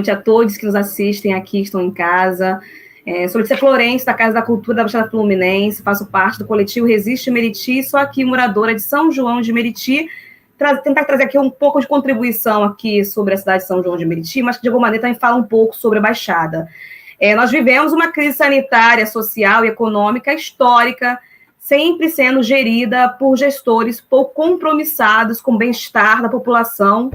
a todos que nos assistem aqui, estão em casa. Sou Letícia Florencio, da Casa da Cultura da Baixada Fluminense, faço parte do coletivo Resiste Meriti, sou aqui moradora de São João de Meriti, tentar trazer aqui um pouco de contribuição aqui sobre a cidade de São João de Meriti, mas que de alguma maneira também fala um pouco sobre a Baixada. Nós vivemos uma crise sanitária, social e econômica histórica, sempre sendo gerida por gestores pouco compromissados com o bem-estar da população.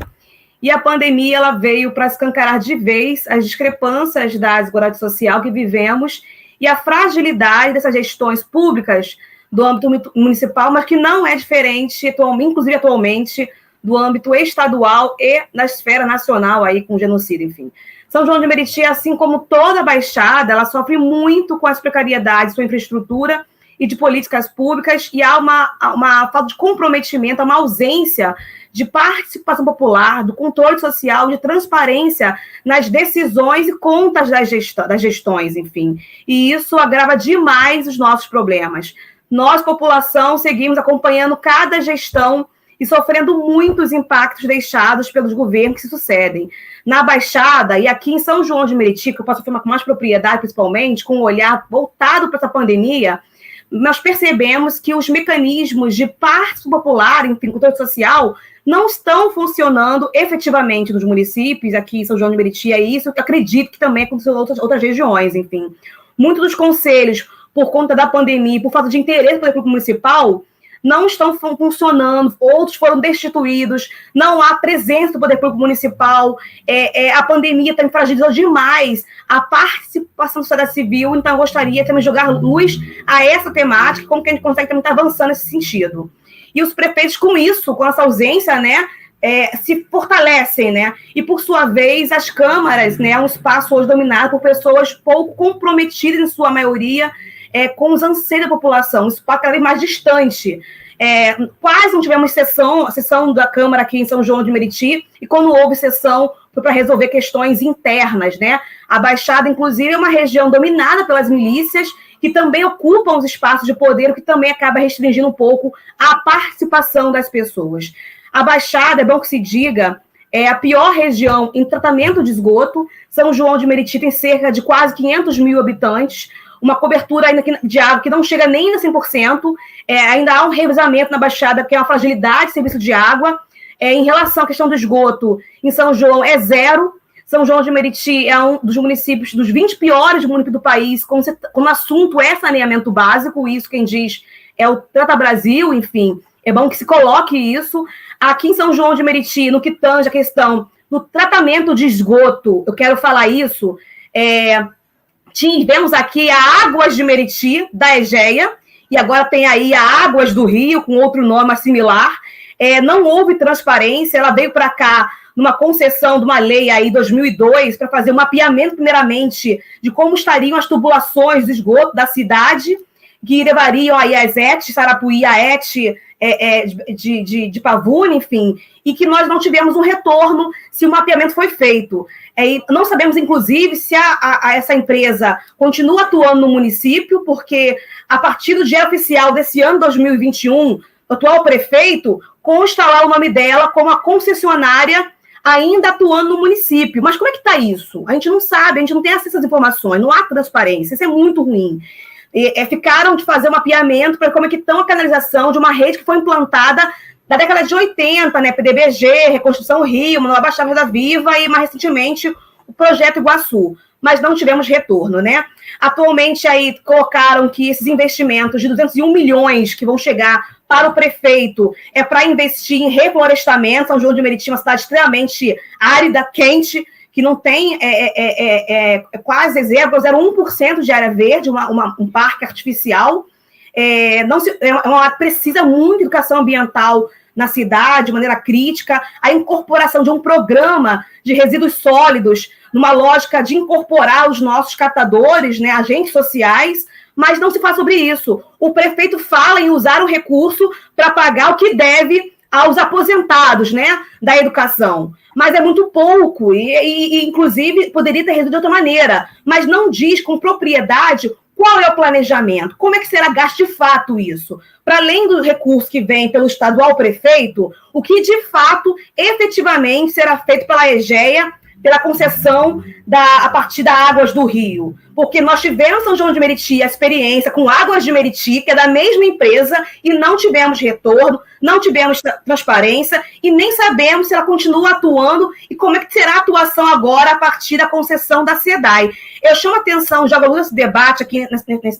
E a pandemia ela veio para escancarar de vez as discrepâncias da desigualdade social que vivemos e a fragilidade dessas gestões públicas do âmbito municipal, mas que não é diferente, inclusive atualmente, do âmbito estadual e na esfera nacional, aí, com o genocídio, enfim. São João de Meriti, assim como toda a Baixada, ela sofre muito com as precariedades de sua infraestrutura e de políticas públicas, e há uma falta de comprometimento, uma ausência de participação popular, do controle social, de transparência nas decisões e contas das gestões, enfim. E isso agrava demais os nossos problemas. Nós, população, seguimos acompanhando cada gestão e sofrendo muitos impactos deixados pelos governos que se sucedem. Na Baixada, e aqui em São João de Meriti, que eu posso afirmar com mais propriedade, principalmente, com um olhar voltado para essa pandemia, nós percebemos que os mecanismos de participação popular, enfim, controle social, não estão funcionando efetivamente nos municípios, aqui em São João de Meriti, é isso que acredito que também aconteceu em outras regiões, enfim. Muitos dos conselhos, por conta da pandemia, por falta de interesse do poder público municipal, não estão funcionando, outros foram destituídos, não há presença do poder público municipal, a pandemia também fragilizou demais a participação da sociedade civil, então eu gostaria também de jogar luz a essa temática, como que a gente consegue também estar avançando nesse sentido. E os prefeitos, com isso, com essa ausência, né, se fortalecem, né, e por sua vez as câmaras, né, é um espaço hoje dominado por pessoas pouco comprometidas, em sua maioria, com os anseios da população, um espaço cada vez mais distante. Quase não tivemos sessão da Câmara aqui em São João de Meriti, e quando houve sessão, foi para resolver questões internas, né? A Baixada, inclusive, é uma região dominada pelas milícias, que também ocupam os espaços de poder, o que também acaba restringindo um pouco a participação das pessoas. A Baixada, é bom que se diga, é a pior região em tratamento de esgoto. São João de Meriti tem cerca de quase 500 mil habitantes, uma cobertura ainda de água que não chega nem a 100%, ainda há um revezamento na Baixada, que é uma fragilidade de serviço de água. Em relação à questão do esgoto, em São João é zero. São João de Meriti é um dos municípios, dos 20 piores municípios do país, quando o assunto é saneamento básico, isso quem diz é o Trata Brasil, enfim, é bom que se coloque isso. Aqui em São João de Meriti, no que tange a questão do tratamento de esgoto, eu quero falar isso, tivemos aqui a Águas de Meriti, da Egeia, e agora tem aí a Águas do Rio, com outro nome similar. Não houve transparência, ela veio para cá numa concessão de uma lei aí, 2002, para fazer um mapeamento, primeiramente, de como estariam as tubulações de esgoto da cidade, que levariam aí as ET, Sarapuí, a ET de Pavuna, enfim, e que nós não tivemos um retorno se o mapeamento foi feito. Não sabemos, inclusive, se essa empresa continua atuando no município, porque a partir do dia oficial desse ano, 2021, o atual prefeito consta lá o nome dela como a concessionária ainda atuando no município. Mas como é que está isso? A gente não sabe, a gente não tem acesso às informações, não há transparência, isso é muito ruim. Ficaram de fazer um mapeamento para como é que estão a canalização de uma rede que foi implantada da década de 80, né, PDBG, Reconstrução Rio, Nova Baixada da Viva e, mais recentemente, o Projeto Iguaçu. Mas não tivemos retorno, né? Atualmente, aí, colocaram que esses investimentos de 201 milhões que vão chegar para o prefeito é para investir em reflorestamento. São João de Meriti é uma cidade extremamente árida, quente, que não tem quase 0,01% de área verde, um parque artificial. Precisa muito de educação ambiental na cidade, de maneira crítica, a incorporação de um programa de resíduos sólidos, numa lógica de incorporar os nossos catadores, né, agentes sociais, mas não se fala sobre isso. O prefeito fala em usar o recurso para pagar o que deve aos aposentados, né, da educação. Mas é muito pouco, e inclusive, poderia ter resolvido de outra maneira, mas não diz com propriedade qual é o planejamento, como é que será gasto de fato isso. Para além do recurso que vem pelo estadual prefeito, o que de fato, efetivamente, será feito pela EGEA, pela concessão a partir da Águas do Rio. Porque nós tivemos em São João de Meriti a experiência com Águas de Meriti, que é da mesma empresa, e não tivemos retorno, não tivemos transparência, e nem sabemos se ela continua atuando e como é que será a atuação agora a partir da concessão da SEDAI. Eu chamo a atenção, jogo esse debate aqui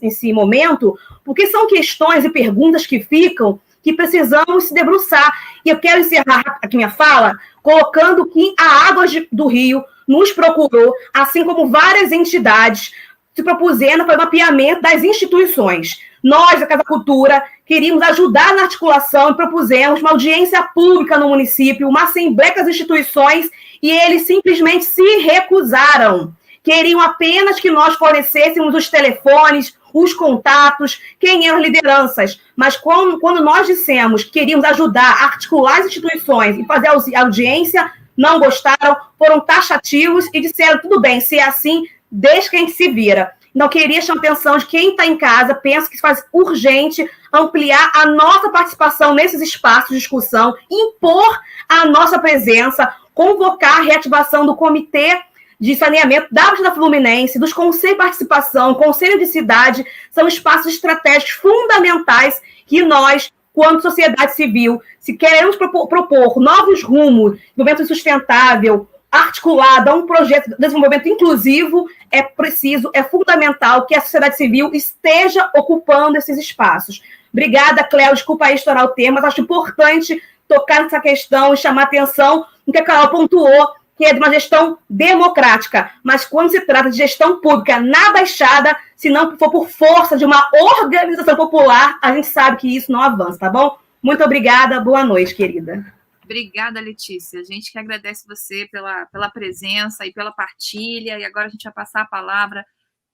nesse momento, porque são questões e perguntas que ficam que precisamos se debruçar. E eu quero encerrar aqui minha fala colocando que a Águas do Rio nos procurou, assim como várias entidades, se propusendo para o mapeamento das instituições. Nós, da Casa Cultura, queríamos ajudar na articulação e propusemos uma audiência pública no município, uma assembleia com as instituições, e eles simplesmente se recusaram. Queriam apenas que nós fornecêssemos os telefones, os contatos, quem eram as lideranças. Mas quando nós dissemos que queríamos ajudar a articular as instituições e fazer a audiência, não gostaram, foram taxativos e disseram, tudo bem, se é assim, deixa que a gente se vira. Então, queria chamar a atenção de quem está em casa, pensa que faz urgente ampliar a nossa participação nesses espaços de discussão, impor a nossa presença, convocar a reativação do Comitê de Saneamento da Baixada Fluminense, dos conselhos de participação, conselho de cidade, são espaços estratégicos fundamentais que nós, quanto sociedade civil, se queremos propor novos rumos, desenvolvimento sustentável, articulado a um projeto de desenvolvimento inclusivo, é preciso, é fundamental que a sociedade civil esteja ocupando esses espaços. Obrigada, Cléo, desculpa aí estourar o tema, mas acho importante tocar nessa questão e chamar atenção no que a Carol pontuou, que é de uma gestão democrática, mas quando se trata de gestão pública na Baixada, se não for por força de uma organização popular, a gente sabe que isso não avança, tá bom? Muito obrigada, boa noite, querida. Obrigada, Letícia. A gente que agradece você pela presença e pela partilha, e agora a gente vai passar a palavra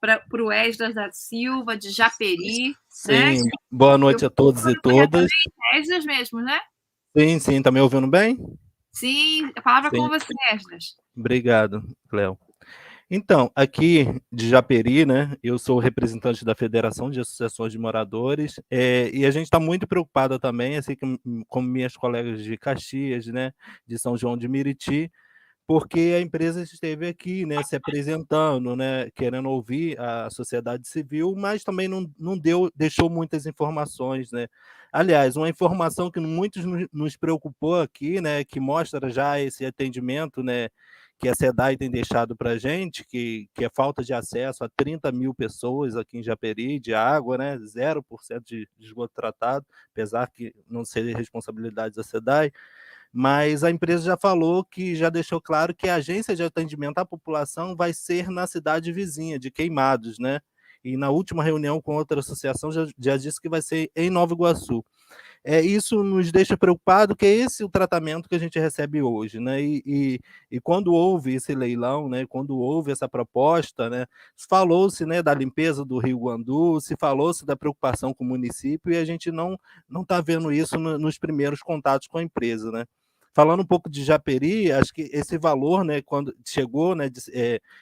para o Esdras da Silva, de Japeri. Sim, né? Boa noite a todos e todas. Esdras mesmo, né? Sim, tá me ouvindo bem? Sim, a palavra é com você, Esdras. Obrigado, Cléo. Então, aqui de Japeri, né, eu sou representante da Federação de Associações de Moradores, e a gente está muito preocupada também, assim como minhas colegas de Caxias, né, de São João de Meriti, porque a empresa esteve aqui, né, se apresentando, né, querendo ouvir a sociedade civil, mas também não deixou muitas informações, né. Aliás, uma informação que muitos nos preocupou aqui, né, que mostra já esse atendimento, né, que a SEDAI tem deixado para a gente, que é falta de acesso a 30 mil pessoas aqui em Japeri, de água, né, 0% de esgoto tratado, apesar que não seja responsabilidade da SEDAI, mas a empresa já falou que já deixou claro que a agência de atendimento à população vai ser na cidade vizinha, de Queimados, né? E na última reunião com outra associação já disse que vai ser em Nova Iguaçu. Isso nos deixa preocupado, que é esse o tratamento que a gente recebe hoje, né? E quando houve esse leilão, né? Quando houve essa proposta, né? Falou-se, né, da limpeza do Rio Guandu, se falou-se da preocupação com o município, e a gente não está vendo isso nos primeiros contatos com a empresa, né? Falando um pouco de Japeri, acho que esse valor, né, quando chegou, né,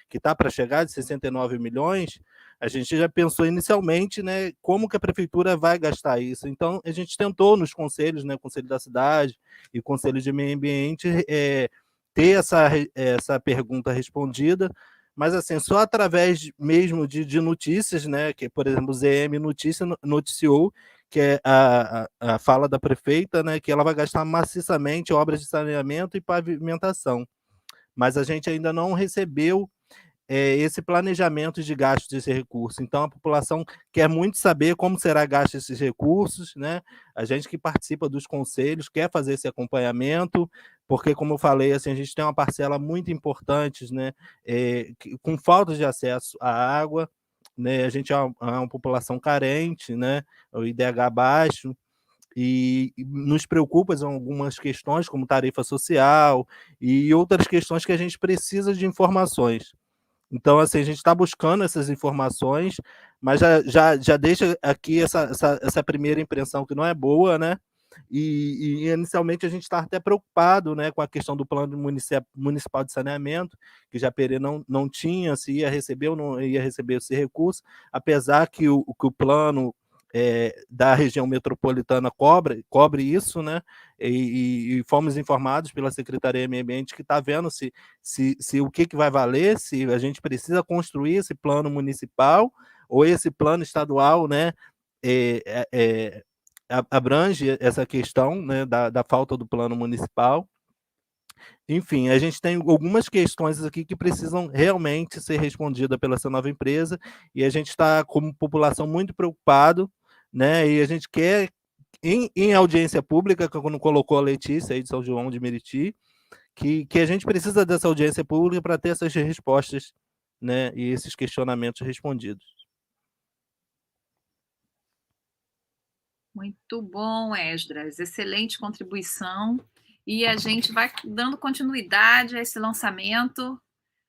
que está para chegar, de 69 milhões, a gente já pensou inicialmente, né, como que a prefeitura vai gastar isso. Então, a gente tentou nos conselhos, né, o Conselho da Cidade e o Conselho de Meio Ambiente, ter essa pergunta respondida, mas assim, só através mesmo de notícias, né, que, por exemplo, o ZM Notícia noticiou que é a fala da prefeita, né, que ela vai gastar maciçamente em obras de saneamento e pavimentação. Mas a gente ainda não recebeu esse planejamento de gastos desse recurso. Então, a população quer muito saber como será gasto esses recursos, né? A gente que participa dos conselhos quer fazer esse acompanhamento, porque, como eu falei, assim, a gente tem uma parcela muito importante, né, com falta de acesso à água, né? A gente é uma população carente, né? O IDH baixo, E nos preocupa em algumas questões, como tarifa social e outras questões que a gente precisa de informações. Então, assim, a gente está buscando essas informações, mas já deixa aqui essa primeira impressão que não é boa, né? E inicialmente a gente está até preocupado, né, com a questão do plano municipal de saneamento, que Japeri não tinha, se ia receber ou não ia receber esse recurso, apesar que o plano da região metropolitana cobre isso, né? E fomos informados pela Secretaria de Meio Ambiente que está vendo se o que vai valer, se a gente precisa construir esse plano municipal ou esse plano estadual, né? Abrange essa questão, né, da falta do plano municipal. Enfim, a gente tem algumas questões aqui que precisam realmente ser respondidas pela essa nova empresa, e a gente está, como população, muito preocupado, né? E a gente quer, em audiência pública, quando colocou a Letícia aí de São João de Meriti, que a gente precisa dessa audiência pública para ter essas respostas, né, e esses questionamentos respondidos. Muito bom, Esdras. Excelente contribuição. E a gente vai dando continuidade a esse lançamento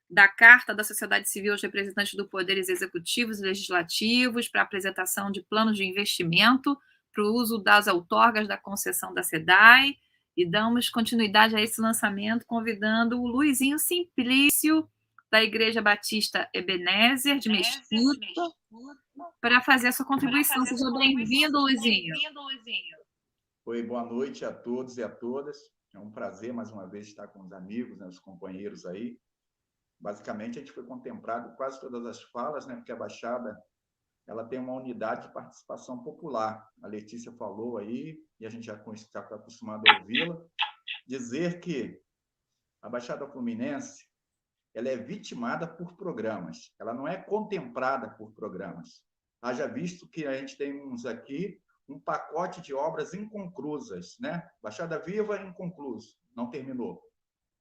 da Carta da Sociedade Civil aos representantes dos poderes executivos e legislativos para apresentação de planos de investimento para o uso das outorgas da concessão da SEDAI. E damos continuidade a esse lançamento convidando o Luizinho Simplício, da Igreja Batista Ebenezer, de Mesquita, para fazer a sua contribuição. Seja bem-vindo, Luizinho. Oi, boa noite a todos e a todas. É um prazer, mais uma vez, estar com os amigos, né, os companheiros aí. Basicamente, a gente foi contemplado em quase todas as falas, né, porque a Baixada ela tem uma unidade de participação popular. A Letícia falou aí, e a gente já está acostumado a ouvi-la, dizer que a Baixada Fluminense ela é vitimada por programas, ela não é contemplada por programas. Haja visto que a gente temos aqui um pacote de obras inconclusas, né? Baixada Viva, inconcluso, não terminou.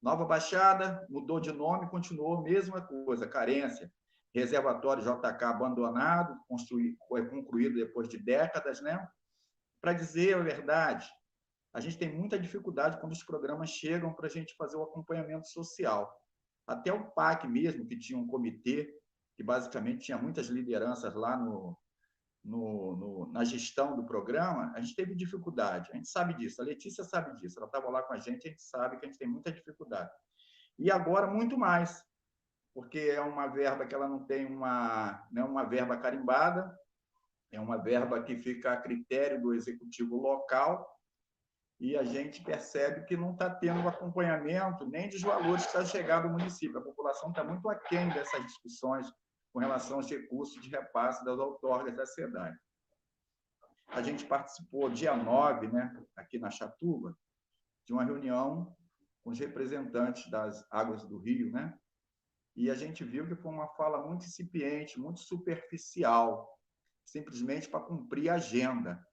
Nova Baixada, mudou de nome, continuou a mesma coisa, carência. Reservatório JK abandonado, foi concluído depois de décadas, né? Para dizer a verdade, a gente tem muita dificuldade quando os programas chegam para a gente fazer o acompanhamento social. Até o PAC mesmo, que tinha um comitê, que basicamente tinha muitas lideranças lá na gestão do programa, a gente teve dificuldade. A gente sabe disso, a Letícia sabe disso, ela estava lá com a gente sabe que a gente tem muita dificuldade. E agora, muito mais, porque é uma verba que ela não tem uma verba carimbada, é uma verba que fica a critério do executivo local, e a gente percebe que não está tendo acompanhamento nem dos valores que está chegando ao município. A população está muito aquém dessas discussões com relação aos recursos de repasse das outorgas da SEDAI. A gente participou, dia 9, né, aqui na Chatuba, de uma reunião com os representantes das Águas do Rio, né? E a gente viu que foi uma fala muito incipiente, muito superficial, simplesmente para cumprir a agenda.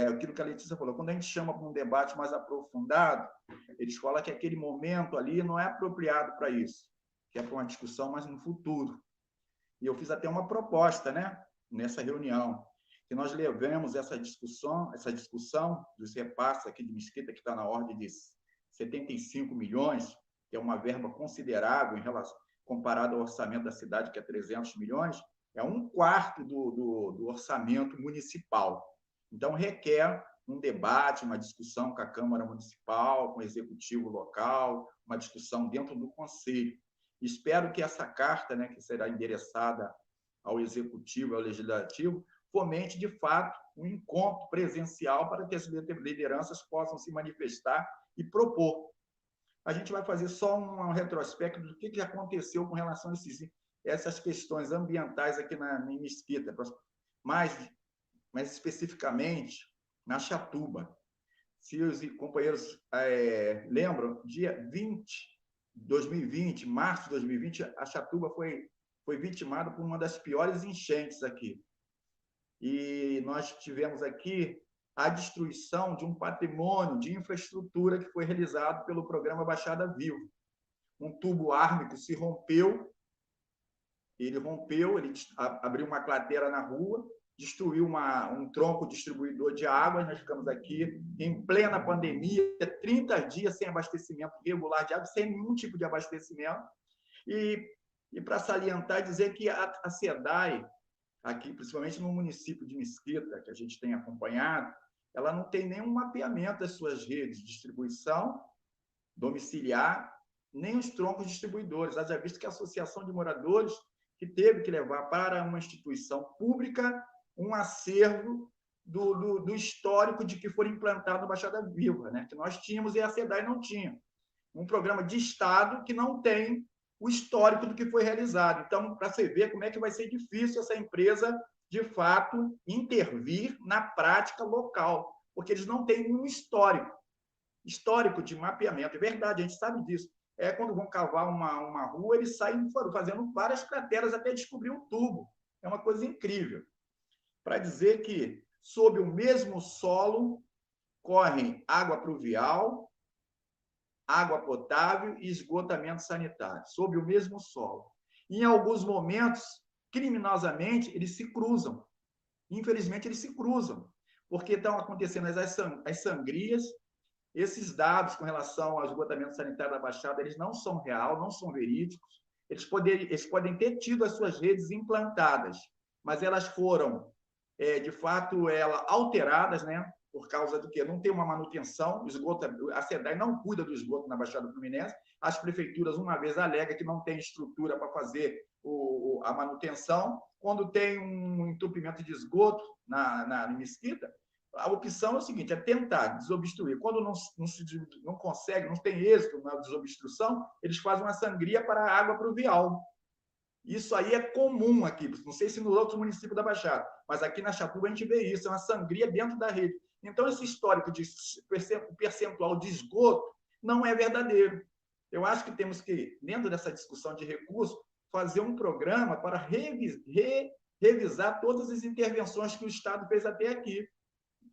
Aquilo que a Letícia falou, quando a gente chama para um debate mais aprofundado, eles falam que aquele momento ali não é apropriado para isso, que é para uma discussão mais no futuro. E eu fiz até uma proposta, né, nessa reunião, que nós levemos essa discussão dos repasses aqui de Mesquita, que está na ordem de 75 milhões, que é uma verba considerável em relação, comparado ao orçamento da cidade, que é 300 milhões, é 1/4 do orçamento municipal. Então, requer um debate, uma discussão com a Câmara Municipal, com o Executivo local, uma discussão dentro do Conselho. Espero que essa carta, né, que será endereçada ao Executivo e ao Legislativo, fomente, de fato, um encontro presencial para que as lideranças possam se manifestar e propor. A gente vai fazer só um retrospecto do que aconteceu com relação a essas questões ambientais aqui em Mesquita, mais especificamente na Chatuba. Se os companheiros lembram, dia 2020, março de 2020, a Chatuba foi vitimada por uma das piores enchentes aqui. E nós tivemos aqui a destruição de um patrimônio de infraestrutura que foi realizado pelo programa Baixada Viva. Um tubo ármico se rompeu, ele abriu uma cratera na rua, destruiu um tronco distribuidor de água. Nós ficamos aqui em plena pandemia, 30 dias sem abastecimento regular de água, sem nenhum tipo de abastecimento. E para salientar, dizer que a SEDAI, aqui, principalmente no município de Mesquita, que a gente tem acompanhado, ela não tem nenhum mapeamento das suas redes de distribuição domiciliar, nem os troncos distribuidores. Haja visto que a Associação de Moradores que teve que levar para uma instituição pública um acervo do histórico de que foi implantado na Baixada Viva, né? Que nós tínhamos e a SEDAI não tinha. Um programa de Estado que não tem o histórico do que foi realizado. Então, para você ver como é que vai ser difícil essa empresa, de fato, intervir na prática local, porque eles não têm nenhum histórico de mapeamento. É verdade, a gente sabe disso. Quando vão cavar uma rua, eles saem fazendo várias crateras até descobrir um tubo. É uma coisa incrível. Para dizer que, sob o mesmo solo, correm água pluvial, água potável e esgotamento sanitário, sob o mesmo solo. Em alguns momentos, criminosamente, eles se cruzam. Infelizmente, eles se cruzam, porque estão acontecendo as sangrias. Esses dados com relação ao esgotamento sanitário da Baixada, eles não são reais, não são verídicos. Eles podem ter tido as suas redes implantadas, mas elas foram, de fato, alteradas, né? Por causa do quê? Não tem uma manutenção, a SEDAI não cuida do esgoto na Baixada Fluminense, as prefeituras, uma vez, alegam que não tem estrutura para fazer a manutenção. Quando tem um entupimento de esgoto na Mesquita, a opção é o seguinte, é tentar desobstruir. Quando não consegue, não tem êxito na desobstrução, eles fazem uma sangria para a água pluvial. Isso aí é comum aqui, não sei se nos outros municípios da Baixada, mas aqui na Chatuba a gente vê isso, é uma sangria dentro da rede. Então, esse histórico de percentual de esgoto não é verdadeiro. Eu acho que temos que, dentro dessa discussão de recursos, fazer um programa para revisar todas as intervenções que o Estado fez até aqui.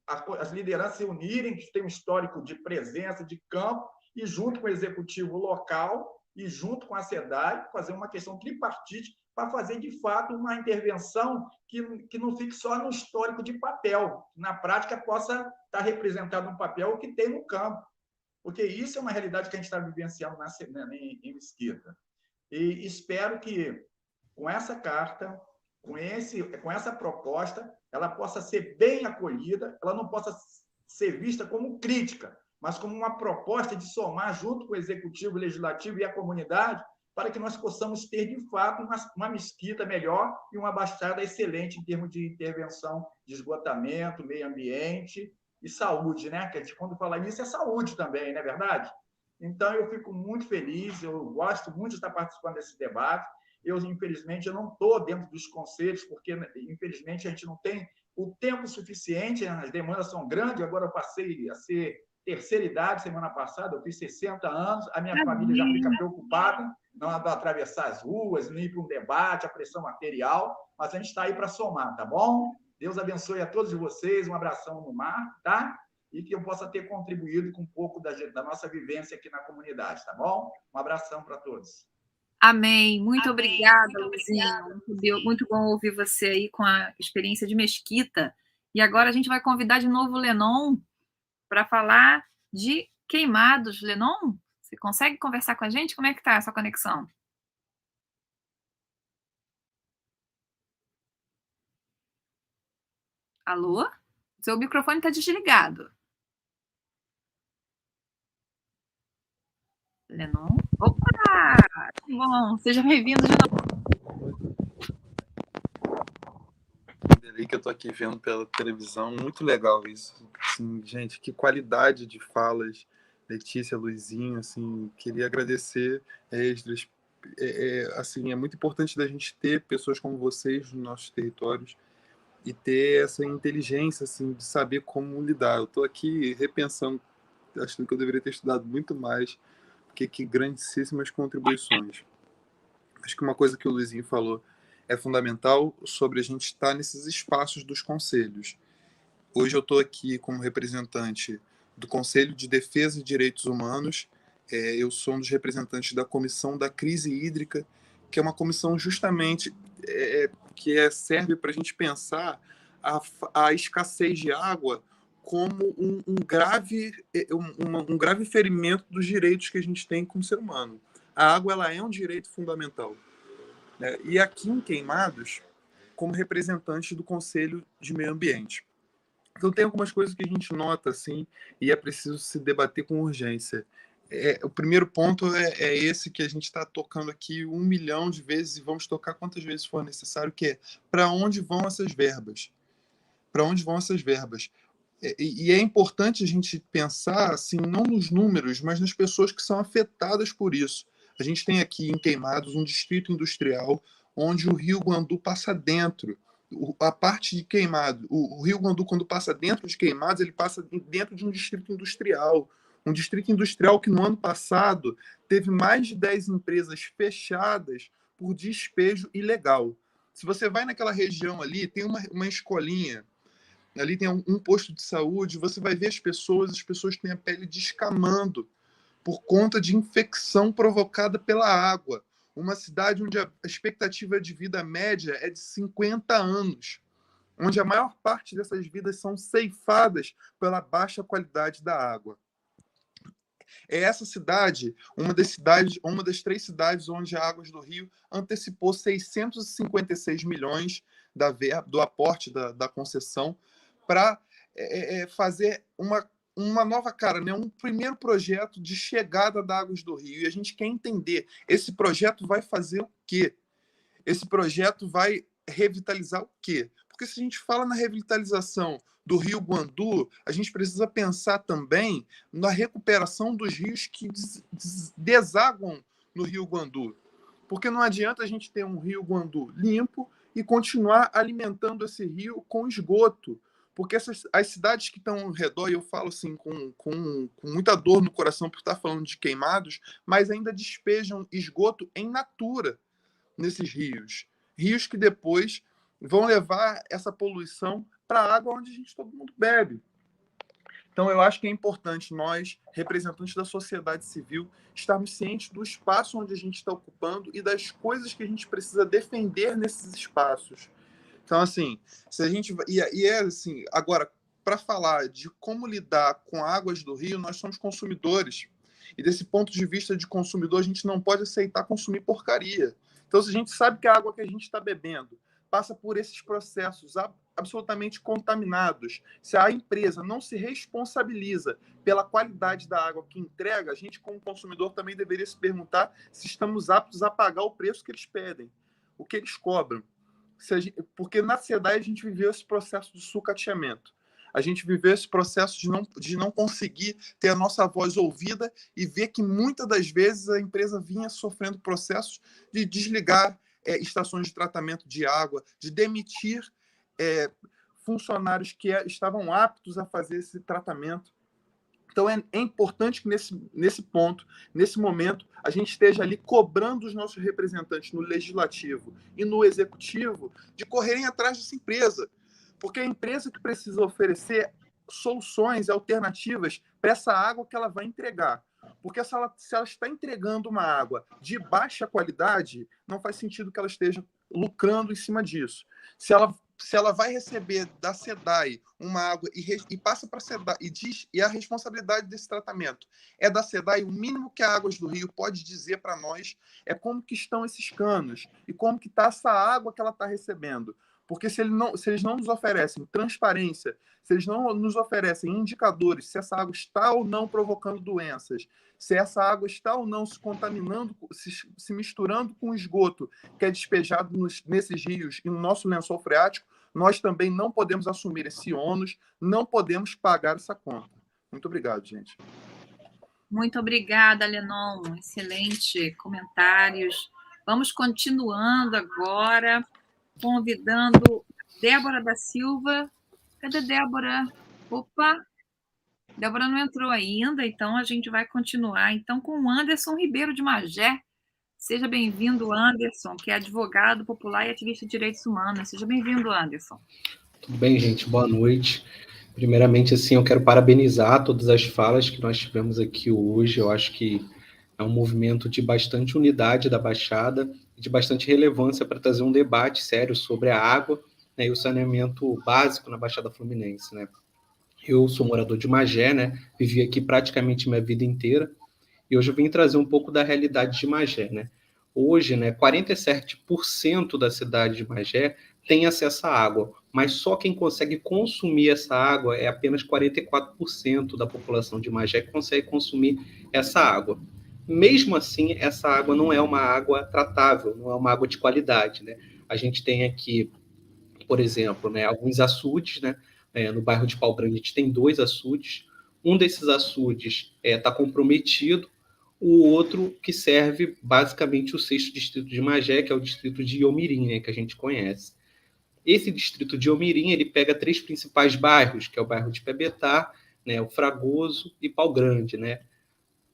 As lideranças se unirem, que tem um histórico de presença, de campo, e junto com o executivo local e junto com a SEDAI, fazer uma questão tripartite para fazer, de fato, uma intervenção que não fique só no histórico de papel, na prática possa estar representado no papel o que tem no campo, porque isso é uma realidade que a gente está vivenciando em Mesquita. E espero que, com essa carta, com essa proposta, ela possa ser bem acolhida, ela não possa ser vista como crítica, mas como uma proposta de somar junto com o Executivo, o Legislativo e a comunidade, para que nós possamos ter, de fato, uma Mesquita melhor e uma Baixada excelente em termos de intervenção de esgotamento, meio ambiente e saúde, né? Que a gente, quando fala nisso, é saúde também, não é verdade? Então, eu fico muito feliz, eu gosto muito de estar participando desse debate. Infelizmente, eu não estou dentro dos conselhos, porque, infelizmente, a gente não tem o tempo suficiente, né? As demandas são grandes. Agora eu passei a ser terceira idade, semana passada, eu fiz 60 anos, a minha família já fica preocupada, não atravessar as ruas, não ir para um debate, a pressão material, mas a gente está aí para somar, tá bom? Deus abençoe a todos vocês, um abração no mar, tá? E que eu possa ter contribuído com um pouco da nossa vivência aqui na comunidade, tá bom? Um abração para todos. Amém. Muito obrigada, Luizinho. Muito bom ouvir você aí com a experiência de Mesquita. E agora a gente vai convidar de novo o Lenon para falar de queimados. Lenon, você consegue conversar com a gente? Como é que está essa conexão? Alô? Seu microfone está desligado. Lenon? Opa! Bom, seja bem-vindo de novo. Que eu tô aqui vendo pela televisão, muito legal isso. Assim, gente, que qualidade de falas, Letícia, Luizinho, assim, queria agradecer extras. Assim, é muito importante da gente ter pessoas como vocês nos nossos territórios e ter essa inteligência, assim, de saber como lidar. Eu tô aqui repensando, achando que eu deveria ter estudado muito mais, porque que grandíssimas contribuições. Acho que uma coisa que o Luizinho falou é fundamental sobre a gente estar nesses espaços dos conselhos. Hoje eu estou aqui como representante do Conselho de Defesa e Direitos Humanos. Eu sou um dos representantes da Comissão da Crise Hídrica, que é uma comissão justamente que serve para a gente pensar a escassez de água como um grave ferimento dos direitos que a gente tem como ser humano. A água ela é um direito fundamental. Né? E aqui em Queimados, como representante do Conselho de Meio Ambiente. Então tem algumas coisas que a gente nota assim, e é preciso se debater com urgência. O primeiro ponto é esse que a gente está tocando aqui 1 milhão de vezes e vamos tocar quantas vezes for necessário, que é para onde vão essas verbas? Para onde vão essas verbas? E é importante a gente pensar assim, não nos números, mas nas pessoas que são afetadas por isso. A gente tem aqui em Queimados um distrito industrial onde o Rio Guandu passa dentro. A parte de Queimados, o Rio Guandu, quando passa dentro de Queimados, ele passa dentro de um distrito industrial. Um distrito industrial que no ano passado teve mais de 10 empresas fechadas por despejo ilegal. Se você vai naquela região ali, tem uma escolinha, ali tem um posto de saúde, você vai ver as pessoas têm a pele descamando por conta de infecção provocada pela água. Uma cidade onde a expectativa de vida média é de 50 anos, onde a maior parte dessas vidas são ceifadas pela baixa qualidade da água. É essa cidade, uma das 3 cidades onde a Águas do Rio antecipou 656 milhões do aporte da concessão para fazer uma nova cara, né? Um primeiro projeto de chegada da Águas do Rio. E a gente quer entender, esse projeto vai fazer o quê? Esse projeto vai revitalizar o quê? Porque se a gente fala na revitalização do Rio Guandu, a gente precisa pensar também na recuperação dos rios que desaguam no Rio Guandu. Porque não adianta a gente ter um Rio Guandu limpo e continuar alimentando esse rio com esgoto. Porque as cidades que estão ao redor, e eu falo assim com muita dor no coração por estar falando de Queimados, mas ainda despejam esgoto em natura nesses rios. Rios que depois vão levar essa poluição para a água onde todo mundo bebe. Então, eu acho que é importante nós, representantes da sociedade civil, estarmos cientes do espaço onde a gente está ocupando e das coisas que a gente precisa defender nesses espaços. Então, assim, se a gente... assim, agora, para falar de como lidar com águas do Rio, nós somos consumidores. E desse ponto de vista de consumidor, a gente não pode aceitar consumir porcaria. Então, se a gente sabe que a água que a gente está bebendo passa por esses processos absolutamente contaminados, se a empresa não se responsabiliza pela qualidade da água que entrega, a gente, como consumidor, também deveria se perguntar se estamos aptos a pagar o preço que eles pedem, o que eles cobram. Porque na SEDAI a gente viveu esse processo de sucateamento. A gente viveu esse processo de não conseguir ter a nossa voz ouvida e ver que muitas das vezes a empresa vinha sofrendo processos de desligar estações de tratamento de água, de demitir funcionários que estavam aptos a fazer esse tratamento. Então, é importante que nesse ponto, nesse momento, a gente esteja ali cobrando os nossos representantes no legislativo e no executivo de correrem atrás dessa empresa. Porque é a empresa que precisa oferecer soluções alternativas para essa água que ela vai entregar. Porque se ela está entregando uma água de baixa qualidade, não faz sentido que ela esteja lucrando em cima disso. Se ela vai receber da SEDAI uma água e passa para a SEDAI e a responsabilidade desse tratamento é da SEDAI, o mínimo que a Águas do Rio pode dizer para nós é como que estão esses canos e como que está essa água que ela está recebendo. Porque se eles não nos oferecem transparência, se eles não nos oferecem indicadores, se essa água está ou não provocando doenças, se essa água está ou não se contaminando, se misturando com o esgoto que é despejado nesses rios e no nosso lençol freático, nós também não podemos assumir esse ônus, não podemos pagar essa conta. Muito obrigado, gente. Muito obrigada, Lenon. Excelente comentários. Vamos continuando agora, convidando Débora da Silva. Cadê Débora? Opa! Débora não entrou ainda, então a gente vai continuar então com o Anderson Ribeiro de Magé. Seja bem-vindo, Anderson, que é advogado popular e ativista de direitos humanos. Seja bem-vindo, Anderson. Tudo bem, gente? Boa noite. Primeiramente, assim, eu quero parabenizar todas as falas que nós tivemos aqui hoje. Eu acho que é um movimento de bastante unidade da Baixada e de bastante relevância para trazer um debate sério sobre a água né, e o saneamento básico na Baixada Fluminense, né? Eu sou morador de Magé, né? Vivi aqui praticamente minha vida inteira, e hoje eu vim trazer um pouco da realidade de Magé, né? Hoje, né, 47% da cidade de Magé tem acesso à água, mas só quem consegue consumir essa água é apenas 44% da população de Magé que consegue consumir essa água. Mesmo assim, essa água não é uma água tratável, não é uma água de qualidade, né? A gente tem aqui, por exemplo, né, alguns açudes, né? No bairro de Pau Branco a gente tem 2 açudes. Um desses açudes está comprometido, o outro que serve basicamente o 6º distrito de Magé, que é o distrito de Iomirim, né, que a gente conhece. Esse distrito de Iomirim, ele pega 3 principais bairros, que é o bairro de Pebetá, né, o Fragoso e Pau Grande, né?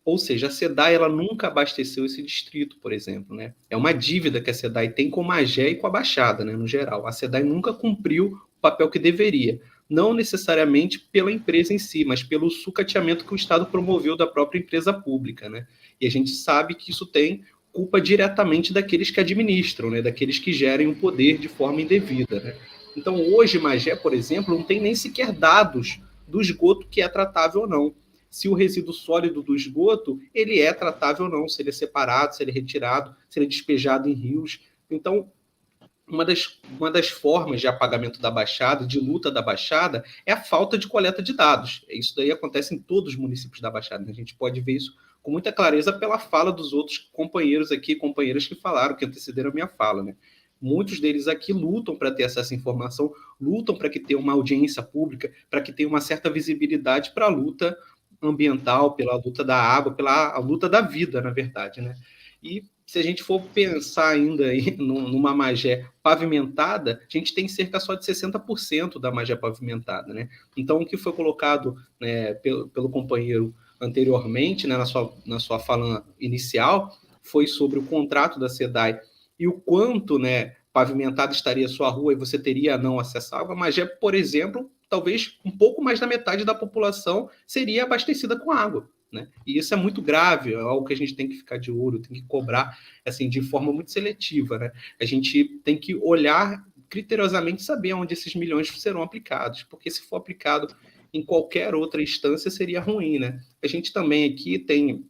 Ou seja, a SEDAI ela nunca abasteceu esse distrito, por exemplo, né? É uma dívida que a SEDAI tem com Magé e com a Baixada, né, no geral. A SEDAI nunca cumpriu o papel que deveria, não necessariamente pela empresa em si, mas pelo sucateamento que o Estado promoveu da própria empresa pública, né? E a gente sabe que isso tem culpa diretamente daqueles que administram, né? Daqueles que gerem o poder de forma indevida, né? Então, hoje, Magé, por exemplo, não tem nem sequer dados do esgoto que é tratável ou não. Se o resíduo sólido do esgoto, ele é tratável ou não, se ele é separado, se ele é retirado, se ele é despejado em rios. Então, uma das formas de apagamento da Baixada, de luta da Baixada, é a falta de coleta de dados. Isso daí acontece em todos os municípios da Baixada. A gente pode ver isso com muita clareza pela fala dos outros companheiros aqui, companheiras que falaram, que antecederam a minha fala, né? Muitos deles aqui lutam para ter acesso à informação, lutam para que tenha uma audiência pública, para que tenha uma certa visibilidade para a luta ambiental, pela luta da água, pela luta da vida, na verdade, né? E se a gente for pensar ainda aí numa Magé pavimentada, a gente tem cerca só de 60% da Magé pavimentada, né? Então, o que foi colocado, né, pelo companheiro anteriormente, né, na sua fala inicial, foi sobre o contrato da SEDAI e o quanto, né, pavimentada estaria a sua rua e você teria não acesso à água. A Magé, por exemplo, talvez um pouco mais da metade da população seria abastecida com água, né? E isso é muito grave, é algo que a gente tem que ficar de olho, tem que cobrar assim, de forma muito seletiva, né? A gente tem que olhar criteriosamente e saber onde esses milhões serão aplicados, porque se for aplicado em qualquer outra instância seria ruim, né? A gente também aqui tem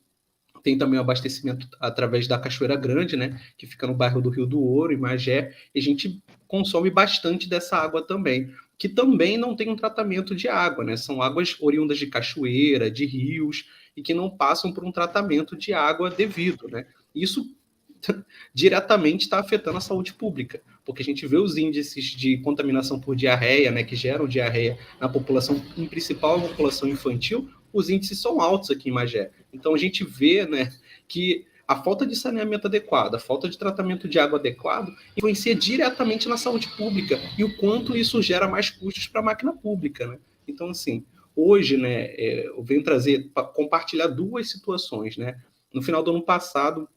também o abastecimento através da Cachoeira Grande, né, que fica no bairro do Rio do Ouro, em Magé, e a gente consome bastante dessa água também, que também não tem um tratamento de água, né? São águas oriundas de cachoeira, de rios, e que não passam por um tratamento de água devido, né? Isso diretamente está afetando a saúde pública, porque a gente vê os índices de contaminação por diarreia, né, que geram diarreia na população, em principal a população infantil, os índices são altos aqui em Magé. Então a gente vê, né, que a falta de saneamento adequado, a falta de tratamento de água adequado influencia diretamente na saúde pública e o quanto isso gera mais custos para a máquina pública, né? Então, assim, hoje, né, eu venho compartilhar 2 situações, né? No final do ano passado,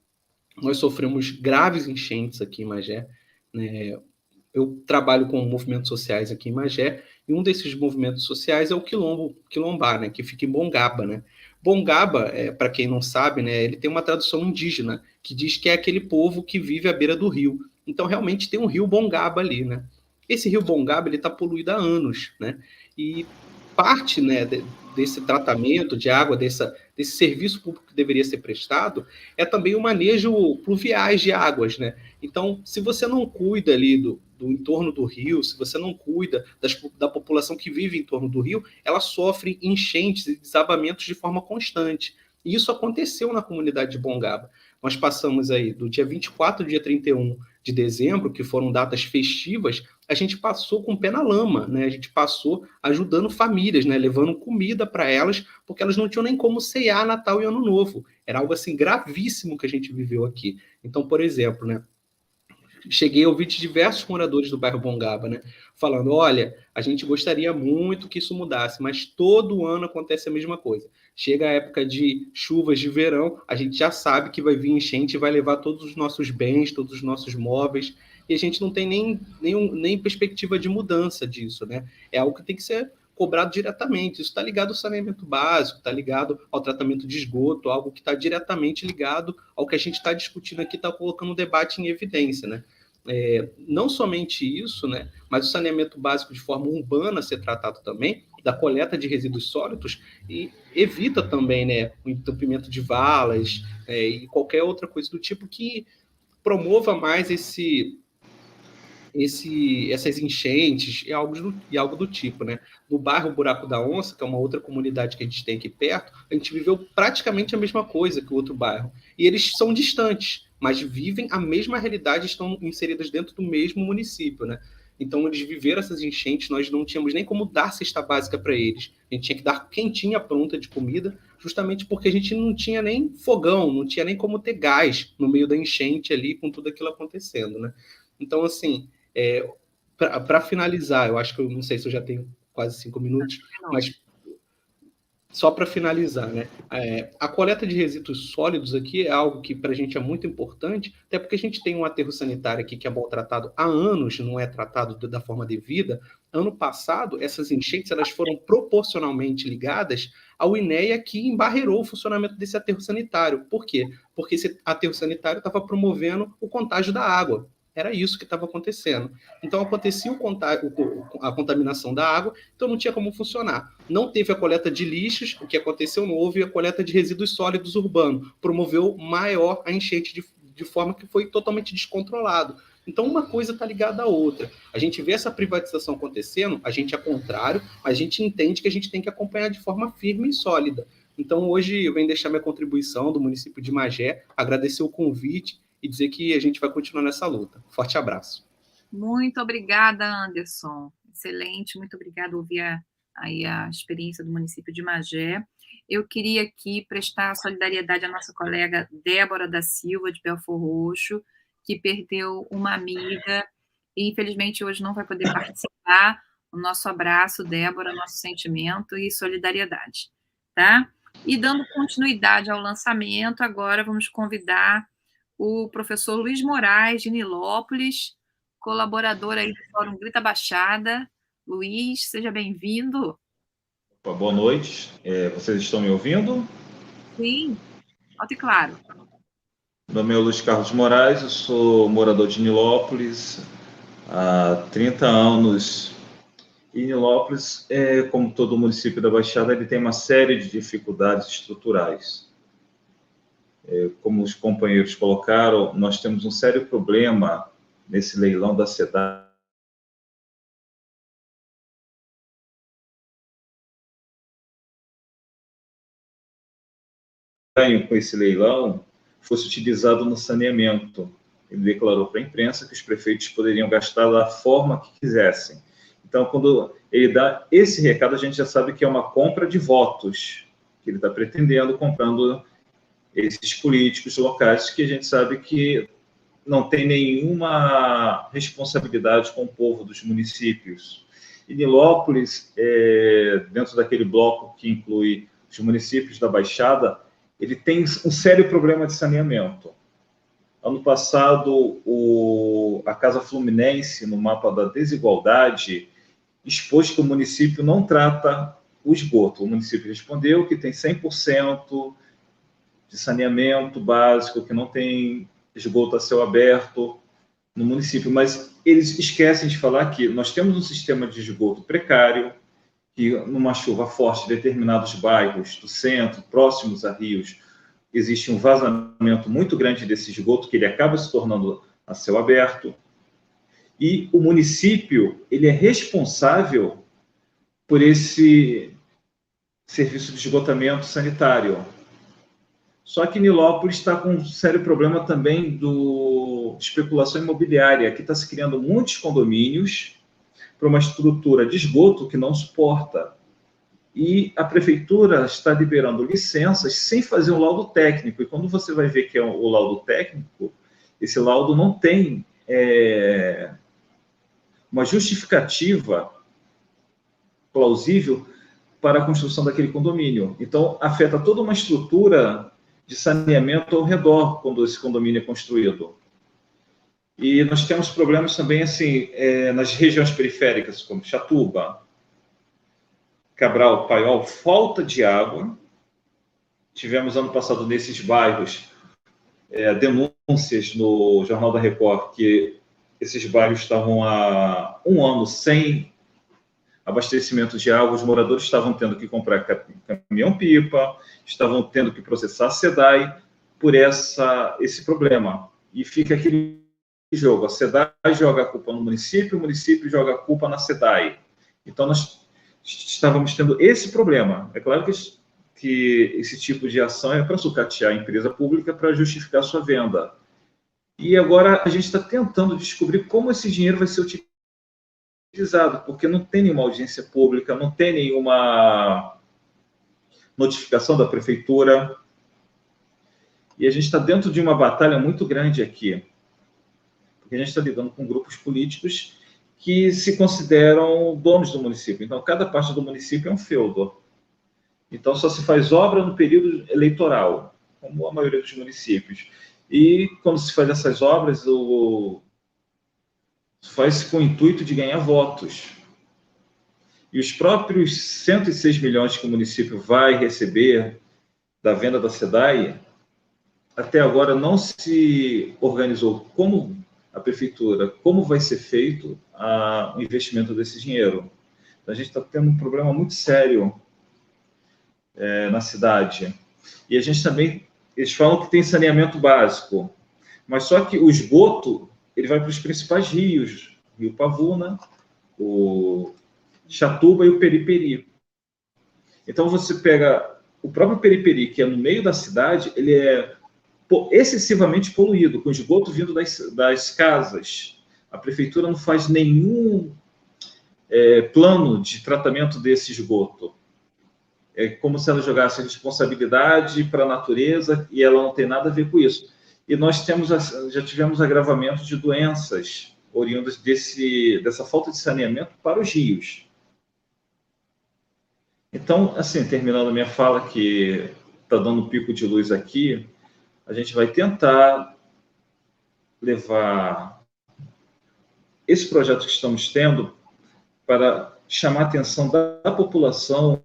nós sofremos graves enchentes aqui em Magé, né? Eu trabalho com movimentos sociais aqui em Magé, e um desses movimentos sociais é o Quilombá, né, que fica em Bongaba, né? Bongaba, para quem não sabe, né, ele tem uma tradução indígena, que diz que é aquele povo que vive à beira do rio. Então, realmente, tem um rio Bongaba ali, né? Esse rio Bongaba está poluído há anos, né? E parte, né, desse tratamento de água, desse serviço público que deveria ser prestado, é também o manejo pluviais de águas, né? Então, se você não cuida ali do entorno do rio, se você não cuida da população que vive em torno do rio, ela sofre enchentes e desabamentos de forma constante. E isso aconteceu na comunidade de Bongaba. Nós passamos aí do dia 24 ao dia 31 de dezembro, que foram datas festivas, a gente passou com o pé na lama, né? A gente passou ajudando famílias, né? Levando comida para elas, porque elas não tinham nem como ceiar Natal e Ano Novo. Era algo assim gravíssimo que a gente viveu aqui. Então, por exemplo, né, cheguei a ouvir de diversos moradores do bairro Bongaba, né, falando, olha, a gente gostaria muito que isso mudasse, mas todo ano acontece a mesma coisa. Chega a época de chuvas de verão, a gente já sabe que vai vir enchente e vai levar todos os nossos bens, todos os nossos móveis, e a gente não tem nem perspectiva de mudança disso, né? É algo que tem que ser cobrado diretamente. Isso está ligado ao saneamento básico, está ligado ao tratamento de esgoto, algo que está diretamente ligado ao que a gente está discutindo aqui, está colocando o debate em evidência, né? não somente isso, né, mas o saneamento básico de forma urbana ser tratado também, da coleta de resíduos sólidos, e evita também, né, o entupimento de valas e qualquer outra coisa do tipo que promova mais essas enchentes e algo do tipo, né? No bairro Buraco da Onça, que é uma outra comunidade que a gente tem aqui perto, a gente viveu praticamente a mesma coisa que o outro bairro. E eles são distantes, mas vivem a mesma realidade, estão inseridas dentro do mesmo município, né? Então, eles viveram essas enchentes, nós não tínhamos nem como dar cesta básica para eles. A gente tinha que dar quentinha pronta de comida, justamente porque a gente não tinha nem fogão, não tinha nem como ter gás no meio da enchente ali, com tudo aquilo acontecendo, né? Então, assim, para finalizar, eu acho que eu não sei se eu já tenho quase 5 minutos, mas só para finalizar, né? A coleta de resíduos sólidos aqui é algo que para a gente é muito importante, até porque a gente tem um aterro sanitário aqui que é maltratado há anos, não é tratado da forma devida. Ano passado, essas enchentes elas foram proporcionalmente ligadas ao INEA, que embarreirou o funcionamento desse aterro sanitário. Por quê? Porque esse aterro sanitário estava promovendo o contágio da água. Era isso que estava acontecendo. Então, acontecia a contaminação da água, então não tinha como funcionar. Não teve a coleta de lixos, o que aconteceu, não houve a coleta de resíduos sólidos urbanos. Promoveu maior a enchente de forma que foi totalmente descontrolado. Então, uma coisa está ligada à outra. A gente vê essa privatização acontecendo, a gente é contrário, mas a gente entende que a gente tem que acompanhar de forma firme e sólida. Então, hoje eu venho deixar minha contribuição do município de Magé, agradecer o convite e dizer que a gente vai continuar nessa luta. Forte abraço. Muito obrigada, Anderson. Excelente, muito obrigada por ouvir a experiência do município de Magé. Eu queria aqui prestar solidariedade à nossa colega Débora da Silva, de Belfor Roxo, que perdeu uma amiga e, infelizmente, hoje não vai poder participar. O nosso abraço, Débora, nosso sentimento e solidariedade, tá? E dando continuidade ao lançamento, agora vamos convidar o professor Luiz Moraes, de Nilópolis, colaborador aí do Fórum Grita Baixada. Luiz, seja bem-vindo. Boa noite. Vocês estão me ouvindo? Sim, alto e claro. Meu nome é Luiz Carlos Moraes, eu sou morador de Nilópolis há 30 anos. E Nilópolis, como todo município da Baixada, ele tem uma série de dificuldades estruturais. Como os companheiros colocaram, nós temos um sério problema nesse leilão da SEDAI. Com esse leilão fosse utilizado no saneamento. Ele declarou para a imprensa que os prefeitos poderiam gastar da forma que quisessem. Então, quando ele dá esse recado, a gente já sabe que é uma compra de votos, que ele está pretendendo, comprando esses políticos locais, que a gente sabe que não tem nenhuma responsabilidade com o povo dos municípios. E Nilópolis, dentro daquele bloco que inclui os municípios da Baixada, ele tem um sério problema de saneamento. Ano passado, a Casa Fluminense, no mapa da desigualdade, expôs que o município não trata o esgoto. O município respondeu que tem 100% de saneamento básico, que não tem esgoto a céu aberto no município, mas eles esquecem de falar que nós temos um sistema de esgoto precário, que numa chuva forte, determinados bairros do centro, próximos a rios, existe um vazamento muito grande desse esgoto, que ele acaba se tornando a céu aberto, e o município ele é responsável por esse serviço de esgotamento sanitário. Só que Nilópolis está com um sério problema também de especulação imobiliária. Aqui está se criando muitos condomínios para uma estrutura de esgoto que não suporta. E a prefeitura está liberando licenças sem fazer um laudo técnico. E quando você vai ver que é o laudo técnico, esse laudo não tem uma justificativa plausível para a construção daquele condomínio. Então, afeta toda uma estrutura de saneamento ao redor quando esse condomínio é construído. E nós temos problemas também assim nas regiões periféricas, como Chatuba, Cabral, Paiol, falta de água. Tivemos ano passado nesses bairros denúncias no Jornal da Record que esses bairros estavam há um ano sem abastecimento de água, os moradores estavam tendo que comprar caminhão-pipa, estavam tendo que processar a SEDAI por esse problema. E fica aquele jogo, a SEDAI joga a culpa no município, o município joga a culpa na SEDAI. Então, nós estávamos tendo esse problema. É claro que esse tipo de ação é para sucatear a empresa pública para justificar sua venda. E agora a gente está tentando descobrir como esse dinheiro vai ser utilizado, porque não tem nenhuma audiência pública, não tem nenhuma notificação da prefeitura. E a gente está dentro de uma batalha muito grande aqui, porque a gente está lidando com grupos políticos que se consideram donos do município. Então, cada parte do município é um feudo. Então, só se faz obra no período eleitoral, como a maioria dos municípios. E, quando se faz essas obras, faz com o intuito de ganhar votos. E os próprios 106 milhões que o município vai receber da venda da SEDAI, até agora não se organizou como a prefeitura, como vai ser feito o investimento desse dinheiro. Então, a gente está tendo um problema muito sério na cidade. E a gente também, eles falam que tem saneamento básico, mas só que o esgoto, ele vai para os principais rios, Rio Pavuna, o Chatuba e o Periperi. Então, você pega o próprio Periperi, que é no meio da cidade, ele é excessivamente poluído, com esgoto vindo das casas. A prefeitura não faz nenhum plano de tratamento desse esgoto. É como se ela jogasse a responsabilidade para a natureza e ela não tem nada a ver com isso. E nós já tivemos agravamento de doenças oriundas dessa falta de saneamento para os rios. Então, assim, terminando a minha fala, que está dando pico de luz aqui, a gente vai tentar levar esse projeto que estamos tendo para chamar a atenção da população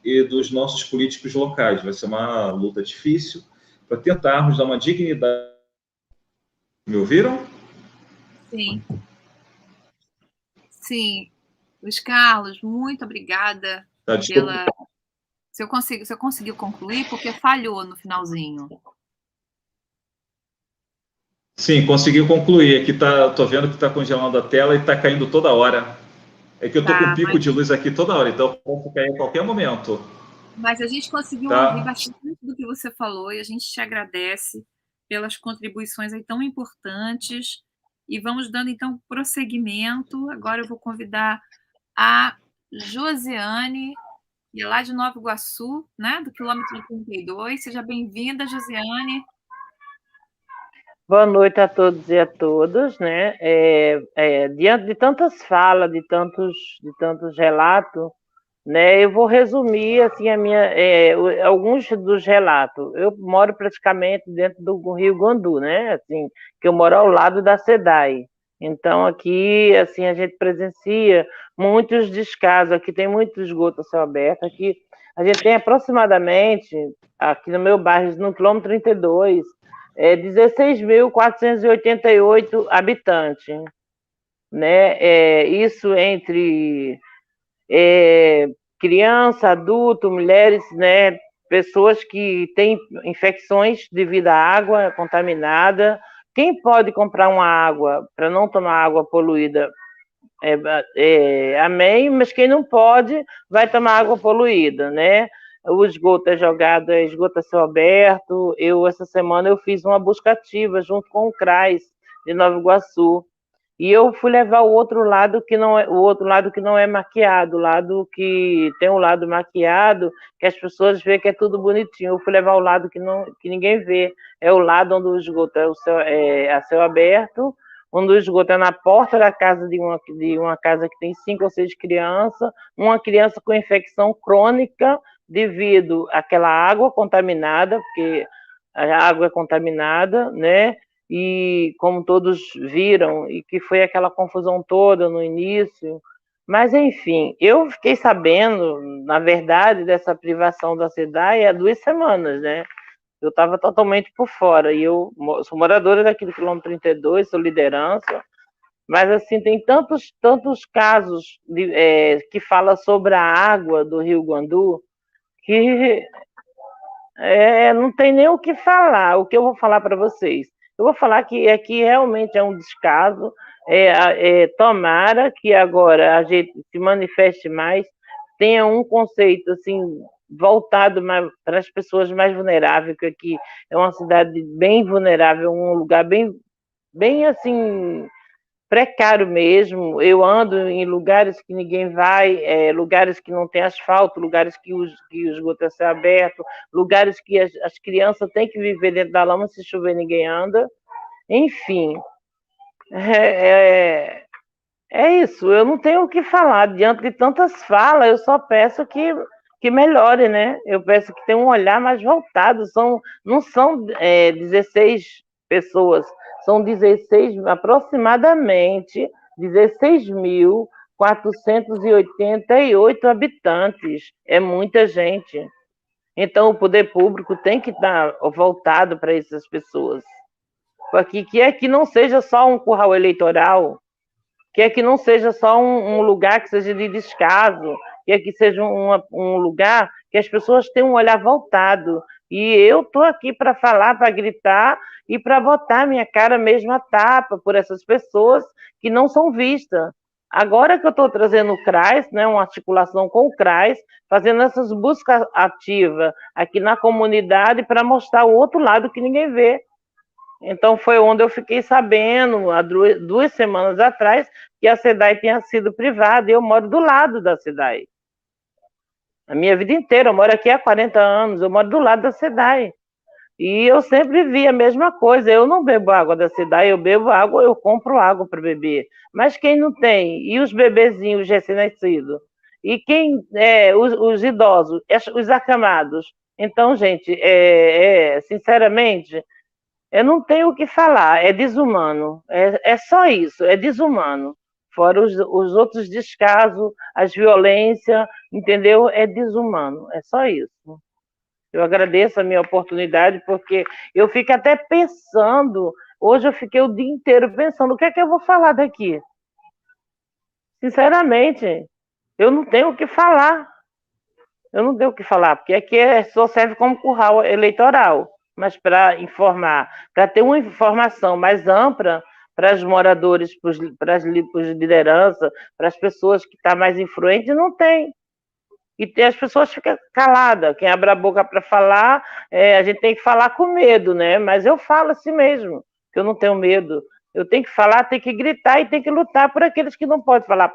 e dos nossos políticos locais. Vai ser uma luta difícil para tentarmos dar uma dignidade. Me ouviram? Sim. Sim. Luiz Carlos, muito obrigada pela... Você conseguiu concluir? Porque falhou no finalzinho. Sim, consegui concluir. Aqui estou vendo que está congelando a tela e está caindo toda hora. É que eu estou com pico de luz aqui toda hora, então pode cair em qualquer momento. Mas a gente conseguiu ouvir bastante do que você falou e a gente te agradece pelas contribuições aí tão importantes. E vamos dando, então, prosseguimento. Agora eu vou convidar a Josiane, que é lá de Nova Iguaçu, né, do quilômetro 32. Seja bem-vinda, Josiane. Boa noite a todos e a todas, né? Diante de tantas falas, de tantos relatos, né? Eu vou resumir assim alguns dos relatos. Eu moro praticamente dentro do Rio Guandu, né? Assim, que eu moro ao lado da SEDAI. Então aqui, assim, a gente presencia muitos descasos. Aqui tem muito esgoto a céu aberto. Aqui a gente tem aproximadamente, aqui no meu bairro, no quilômetro 32, 16.488 habitantes, né? Isso entre criança, adulto, mulheres, né? Pessoas que têm infecções devido à água contaminada. Quem pode comprar uma água para não tomar água poluída, amém, mas quem não pode vai tomar água poluída, né? O esgoto é jogado, esgoto a céu aberto. Essa semana, eu fiz uma busca ativa junto com o CRAS de Nova Iguaçu. E eu fui levar o outro lado que não é maquiado, o lado que tem um lado maquiado, que as pessoas veem que é tudo bonitinho. Eu fui levar o lado que ninguém vê. É o lado onde o esgoto é a céu aberto, onde o esgoto é na porta da casa de uma casa que tem 5 ou 6 crianças, uma criança com infecção crônica devido àquela água contaminada, porque a água é contaminada, né? E como todos viram, e que foi aquela confusão toda no início. Mas, enfim, eu fiquei sabendo, na verdade, dessa privação da SEDAI há 2 semanas, né? Eu estava totalmente por fora, e eu sou moradora daqui do quilômetro 32, sou liderança, mas assim, tem tantos casos que fala sobre a água do Rio Guandu, que não tem nem o que falar. O que eu vou falar para vocês? Eu vou falar que aqui realmente é um descaso, tomara que agora a gente se manifeste mais, tenha um conceito assim voltado para as pessoas mais vulneráveis, que aqui é uma cidade bem vulnerável, um lugar bem assim precário mesmo. Eu ando em lugares que ninguém vai, lugares que não tem asfalto, lugares que o esgoto é aberto, lugares que as crianças têm que viver dentro da lama, se chover ninguém anda. Enfim, é isso. Eu não tenho o que falar. Diante de tantas falas, eu só peço que melhore, né? Eu peço que tenha um olhar mais voltado. Não são 16 pessoas, são 16, aproximadamente 16.488 habitantes. É muita gente. Então, o poder público tem que estar voltado para essas pessoas. Que é que não seja só um curral eleitoral, que é que não seja só um lugar que seja de descaso, que é que seja um lugar que as pessoas tenham um olhar voltado. E eu estou aqui para falar, para gritar e para botar minha cara mesmo a tapa por essas pessoas que não são vistas. Agora que eu estou trazendo o CRAS, né, uma articulação com o CRAS, fazendo essas buscas ativas aqui na comunidade para mostrar o outro lado que ninguém vê. Então, foi onde eu fiquei sabendo, há 2 semanas atrás, que a SEDAI tinha sido privada, e eu moro do lado da SEDAI. A minha vida inteira, eu moro aqui há 40 anos, eu moro do lado da SEDAI. E eu sempre vi a mesma coisa, eu não bebo água da SEDAI, eu bebo água, eu compro água para beber. Mas quem não tem? E os bebezinhos recém-nascidos? E quem os idosos, os acamados? Então, gente, sinceramente, eu não tenho o que falar, é desumano, é só isso, é desumano. Fora os outros descasos, as violências, entendeu? É desumano, é só isso. Eu agradeço a minha oportunidade, porque eu fico até pensando, hoje eu fiquei o dia inteiro pensando, o que é que eu vou falar daqui? Sinceramente, eu não tenho o que falar. Eu não tenho o que falar, porque aqui só serve como curral eleitoral. Mas para informar, para ter uma informação mais ampla para os moradores, para as lideranças, para as pessoas que estão mais influentes, não tem. E as pessoas ficam caladas. Quem abre a boca para falar, a gente tem que falar com medo, né? Mas eu falo assim mesmo, que eu não tenho medo. Eu tenho que falar, tenho que gritar e tenho que lutar por aqueles que não podem falar.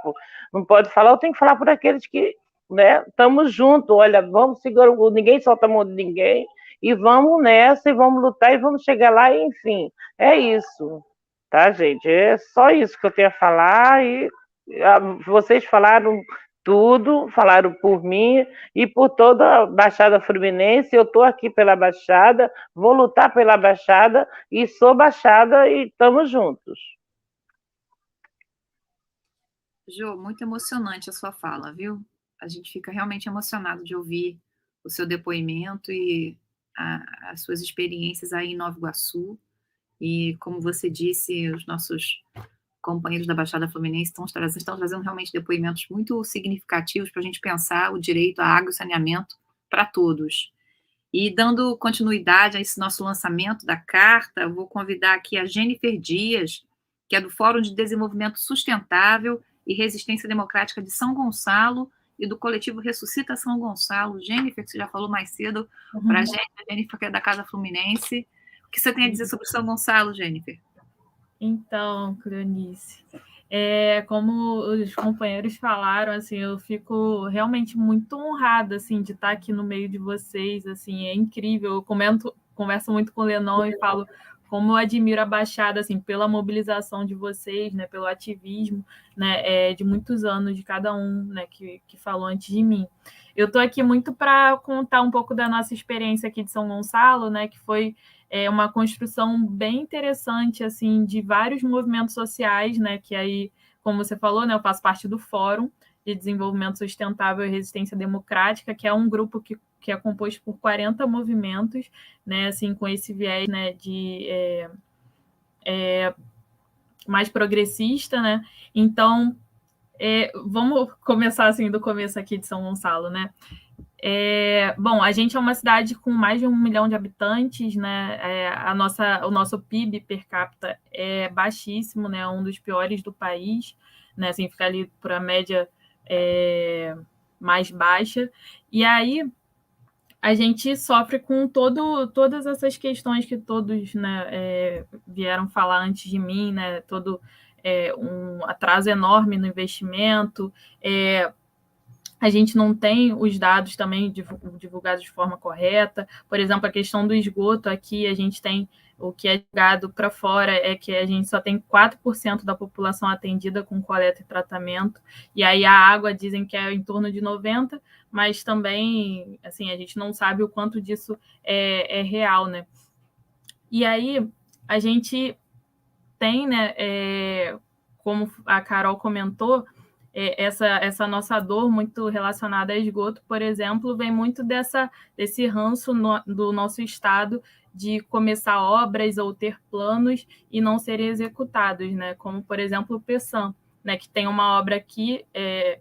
Não pode falar, eu tenho que falar por aqueles que, né? Estamos juntos, olha, vamos segurar, ninguém solta a mão de ninguém. E vamos nessa, e vamos lutar, e vamos chegar lá, e, enfim, é isso, tá, gente? É só isso que eu tenho a falar, e vocês falaram tudo, falaram por mim e por toda a Baixada Fluminense. Eu estou aqui pela Baixada, vou lutar pela Baixada, e sou Baixada, e estamos juntos. Jo, muito emocionante a sua fala, viu? A gente fica realmente emocionado de ouvir o seu depoimento e as suas experiências aí em Nova Iguaçu. E, como você disse, os nossos companheiros da Baixada Fluminense estão trazendo realmente depoimentos muito significativos para a gente pensar o direito à água e saneamento para todos. E, dando continuidade a esse nosso lançamento da carta, eu vou convidar aqui a Jennifer Dias, que é do Fórum de Desenvolvimento Sustentável e Resistência Democrática de São Gonçalo, e do coletivo Ressuscita São Gonçalo. Jennifer, que você já falou mais cedo para a gente, a Jennifer, que é da Casa Fluminense. O que você tem a dizer sobre São Gonçalo, Jennifer? Então, Cleonice, como os companheiros falaram, assim, eu fico realmente muito honrada, assim, de estar aqui no meio de vocês, assim, é incrível. Eu converso muito com o Lenon e falo como eu admiro a Baixada, assim, pela mobilização de vocês, né, pelo ativismo, né, de muitos anos de cada um, né, que falou antes de mim. Eu estou aqui muito para contar um pouco da nossa experiência aqui de São Gonçalo, né, que foi uma construção bem interessante, assim, de vários movimentos sociais, né, que aí, como você falou, né, eu faço parte do fórum, de Desenvolvimento Sustentável e Resistência Democrática, que é um grupo que é composto por 40 movimentos, né, assim, com esse viés, né, de mais progressista, né? Então, vamos começar assim do começo aqui de São Gonçalo, né? Bom, a gente é uma cidade com mais de 1 milhão de habitantes, né? O nosso PIB per capita é baixíssimo, né? Um dos piores do país, né? Assim, fica ali por a média mais baixa. E aí a gente sofre com todas essas questões que todos, né, vieram falar antes de mim, né? Todo um atraso enorme no investimento. A gente não tem os dados também divulgados de forma correta. Por exemplo, a questão do esgoto aqui, a gente tem o que é jogado para fora, é que a gente só tem 4% da população atendida com coleta e tratamento, e aí a água dizem que é em torno de 90%, mas também, assim, a gente não sabe o quanto disso é real, né? E aí a gente tem, né, como a Carol comentou, essa nossa dor muito relacionada a esgoto, por exemplo, vem muito desse ranço do nosso Estado de começar obras ou ter planos e não serem executados, né? Como, por exemplo, o PESAM, né? Que tem uma obra aqui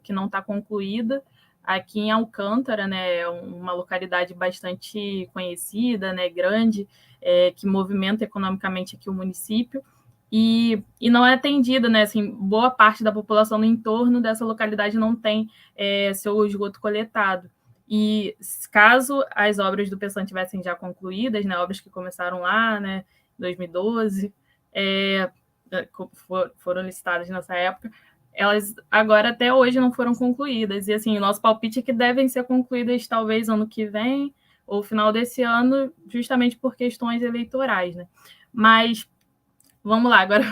que não está concluída, aqui em Alcântara, né? É uma localidade bastante conhecida, né? Grande, que movimenta economicamente aqui o município. E não é atendida, né? Assim, boa parte da população no entorno dessa localidade não tem seu esgoto coletado. E caso as obras do PESAM tivessem já concluídas, né, obras que começaram lá, né, em 2012, foram licitadas nessa época, elas agora até hoje não foram concluídas. E assim, o nosso palpite é que devem ser concluídas talvez ano que vem ou final desse ano, justamente por questões eleitorais, né? Mas vamos lá, agora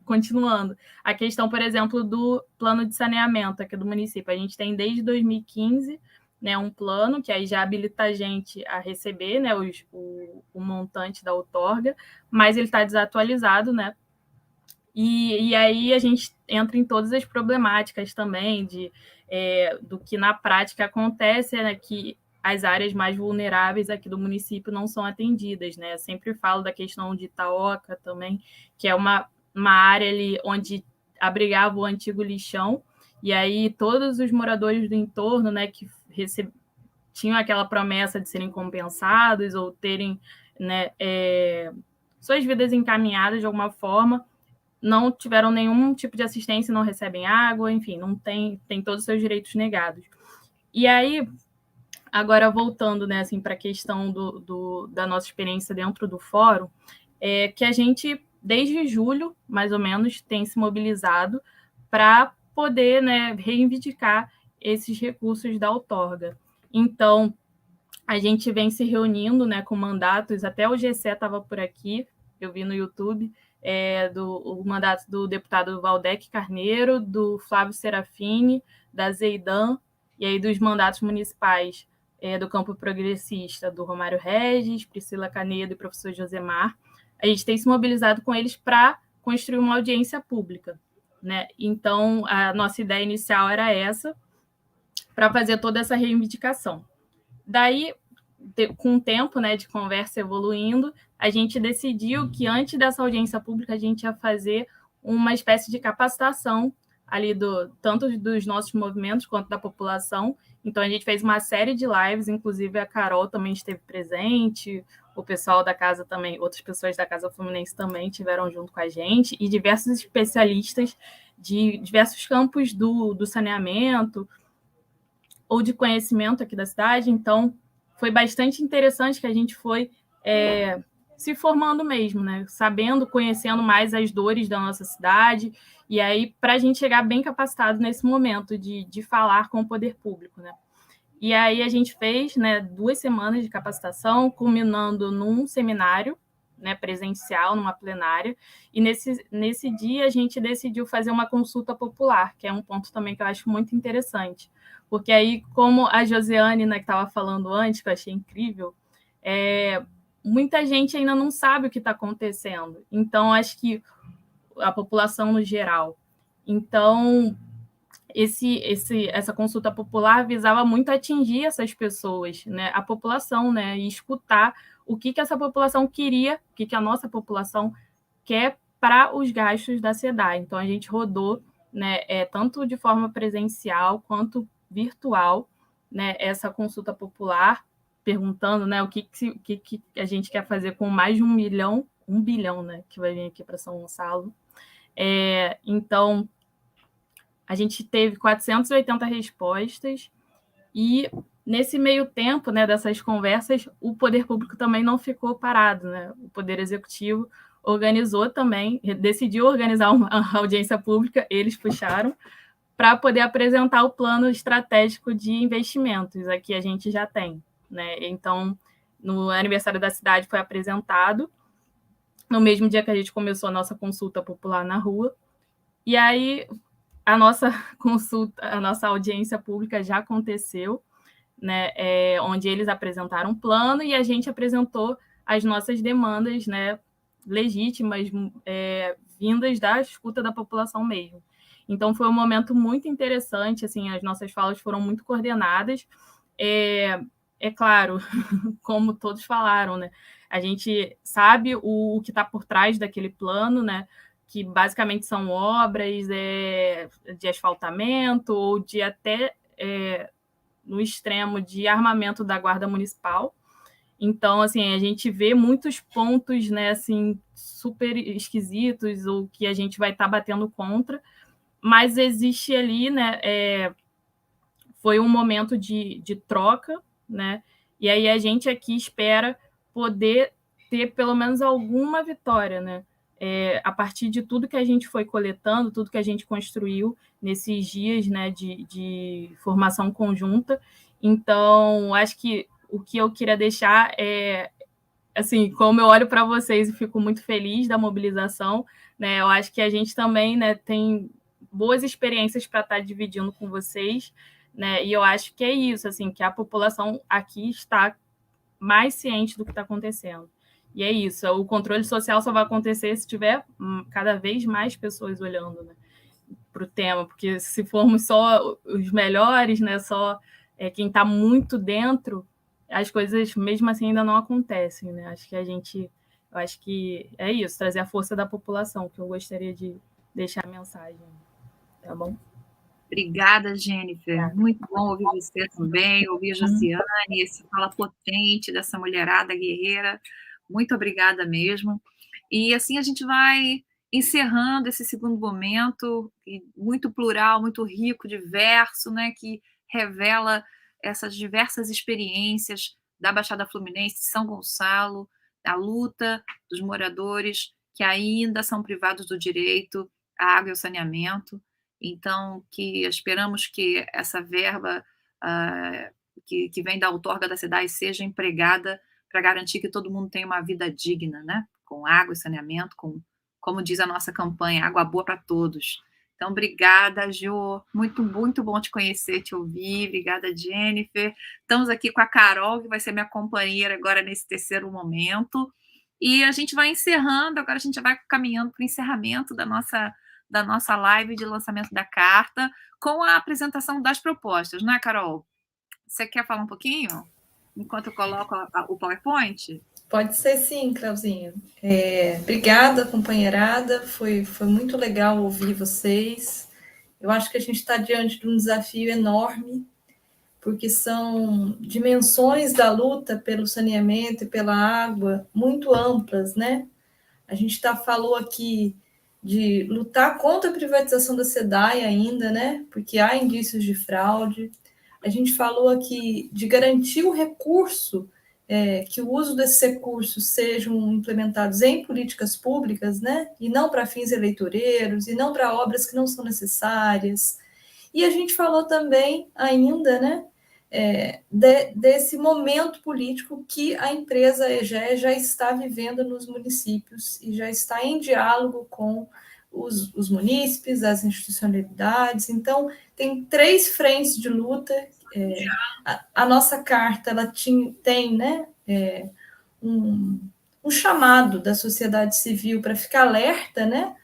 continuando. A questão, por exemplo, do plano de saneamento aqui do município. A gente tem desde 2015, né, um plano que aí já habilita a gente a receber, né, o montante da outorga, mas ele está desatualizado, né? E aí a gente entra em todas as problemáticas também do que na prática acontece, né, que as áreas mais vulneráveis aqui do município não são atendidas, né? Eu sempre falo da questão de Itaoca também, que é uma área ali onde abrigava o antigo lixão, e aí todos os moradores do entorno, né, que tinham aquela promessa de serem compensados ou terem, né, suas vidas encaminhadas de alguma forma, não tiveram nenhum tipo de assistência, não recebem água, enfim, não tem todos os seus direitos negados. E aí, agora voltando, né, assim, para a questão da nossa experiência dentro do fórum, que a gente, desde julho, mais ou menos, tem se mobilizado para poder, né, reivindicar esses recursos da outorga. Então, a gente vem se reunindo, né, com mandatos, até o GC estava por aqui, eu vi no YouTube, o mandato do deputado Valdec Carneiro, do Flávio Serafini, da Zeidan, e aí dos mandatos municipais do campo progressista, do Romário Regis, Priscila Canedo e professor Josemar. A gente tem se mobilizado com eles para construir uma audiência pública, né? Então, a nossa ideia inicial era essa, para fazer toda essa reivindicação. Daí, com o tempo, né, de conversa evoluindo, a gente decidiu que antes dessa audiência pública a gente ia fazer uma espécie de capacitação ali tanto dos nossos movimentos quanto da população. Então a gente fez uma série de lives, inclusive a Carol também esteve presente, o pessoal da casa também, outras pessoas da Casa Fluminense também estiveram junto com a gente, e diversos especialistas de diversos campos do saneamento ou de conhecimento aqui da cidade. Então foi bastante interessante que a gente foi se formando mesmo, né? Sabendo, conhecendo mais as dores da nossa cidade, e aí para a gente chegar bem capacitado nesse momento de falar com o poder público, né? E aí a gente fez, né, 2 semanas de capacitação, culminando num seminário, né, presencial, numa plenária, e nesse dia a gente decidiu fazer uma consulta popular, que é um ponto também que eu acho muito interessante, porque aí, como a Josiane, né, que estava falando antes, que eu achei incrível, muita gente ainda não sabe o que está acontecendo. Então, acho que a população no geral. Então, essa consulta popular visava muito atingir essas pessoas, né, a população, né, e escutar o que essa população queria, o que a nossa população quer para os gastos da SEDAI. Então, a gente rodou, né, tanto de forma presencial quanto virtual, né, essa consulta popular, perguntando, né, o que a gente quer fazer com mais de 1 bilhão, né, que vai vir aqui para São Gonçalo. Então, a gente teve 480 respostas e, nesse meio tempo, né, dessas conversas, o poder público também não ficou parado, né? O Poder Executivo organizou também, decidiu organizar uma audiência pública, eles puxaram, para poder apresentar o plano estratégico de investimentos, aqui a gente já tem, né? Então, no aniversário da cidade foi apresentado, no mesmo dia que a gente começou a nossa consulta popular na rua, e aí a nossa consulta, a nossa audiência pública já aconteceu, né, onde eles apresentaram um plano e a gente apresentou as nossas demandas, né, legítimas, vindas da escuta da população mesmo. Então, foi um momento muito interessante, assim, as nossas falas foram muito coordenadas. É claro, como todos falaram, né, a gente sabe o que está por trás daquele plano, né, que basicamente são obras de asfaltamento ou de até, no extremo, de armamento da Guarda Municipal. Então, assim, a gente vê muitos pontos, né, assim, super esquisitos ou que a gente vai estar batendo contra, mas existe ali, né, foi um momento de troca, né, e aí a gente aqui espera poder ter pelo menos alguma vitória, né, a partir de tudo que a gente foi coletando, tudo que a gente construiu nesses dias, né, de formação conjunta. Então, acho que o que eu queria deixar é, assim, como eu olho para vocês e fico muito feliz da mobilização, né, eu acho que a gente também, né, tem boas experiências para estar dividindo com vocês, né, e eu acho que é isso, assim, que a população aqui está mais ciente do que está acontecendo. E é isso, o controle social só vai acontecer se tiver cada vez mais pessoas olhando, né, para o tema, porque se formos só os melhores, né, só quem está muito dentro, as coisas mesmo assim ainda não acontecem, né? Eu acho que é isso, trazer a força da população, que eu gostaria de deixar a mensagem, tá bom? Obrigada, Jennifer. Muito bom ouvir você também, ouvir a Josiane, esse fala potente dessa mulherada guerreira. Muito obrigada mesmo. E assim a gente vai encerrando esse segundo momento, muito plural, muito rico, diverso, né, que revela essas diversas experiências da Baixada Fluminense, de São Gonçalo, a luta dos moradores que ainda são privados do direito à água e ao saneamento. Então, esperamos que essa verba que vem da outorga da cidade seja empregada para garantir que todo mundo tenha uma vida digna, né? Com água e saneamento, como diz a nossa campanha, água boa para todos. Então, obrigada, Jo. Muito, muito bom te conhecer, te ouvir. Obrigada, Jennifer. Estamos aqui com a Carol, que vai ser minha companheira agora nesse terceiro momento. E a gente vai encerrando, agora a gente vai caminhando para o encerramento da nossa live de lançamento da carta, com a apresentação das propostas, né, Carol? Você quer falar um pouquinho? Enquanto eu coloco o PowerPoint? Pode ser sim, Cleuzinha. Obrigada, companheirada. Foi muito legal ouvir vocês. Eu acho que a gente está diante de um desafio enorme, porque são dimensões da luta pelo saneamento e pela água muito amplas, né? A gente falou aqui de lutar contra a privatização da SEDAI ainda, né? Porque há indícios de fraude. A gente falou aqui de garantir o recurso, que o uso desses recursos sejam implementados em políticas públicas, né? E não para fins eleitoreiros, e não para obras que não são necessárias. E a gente falou também ainda, né? Desse momento político que a empresa EGE já está vivendo nos municípios e já está em diálogo com os munícipes, as institucionalidades. Então, tem 3 frentes de luta. A nossa carta ela tem, né, um chamado da sociedade civil para ficar alerta, né,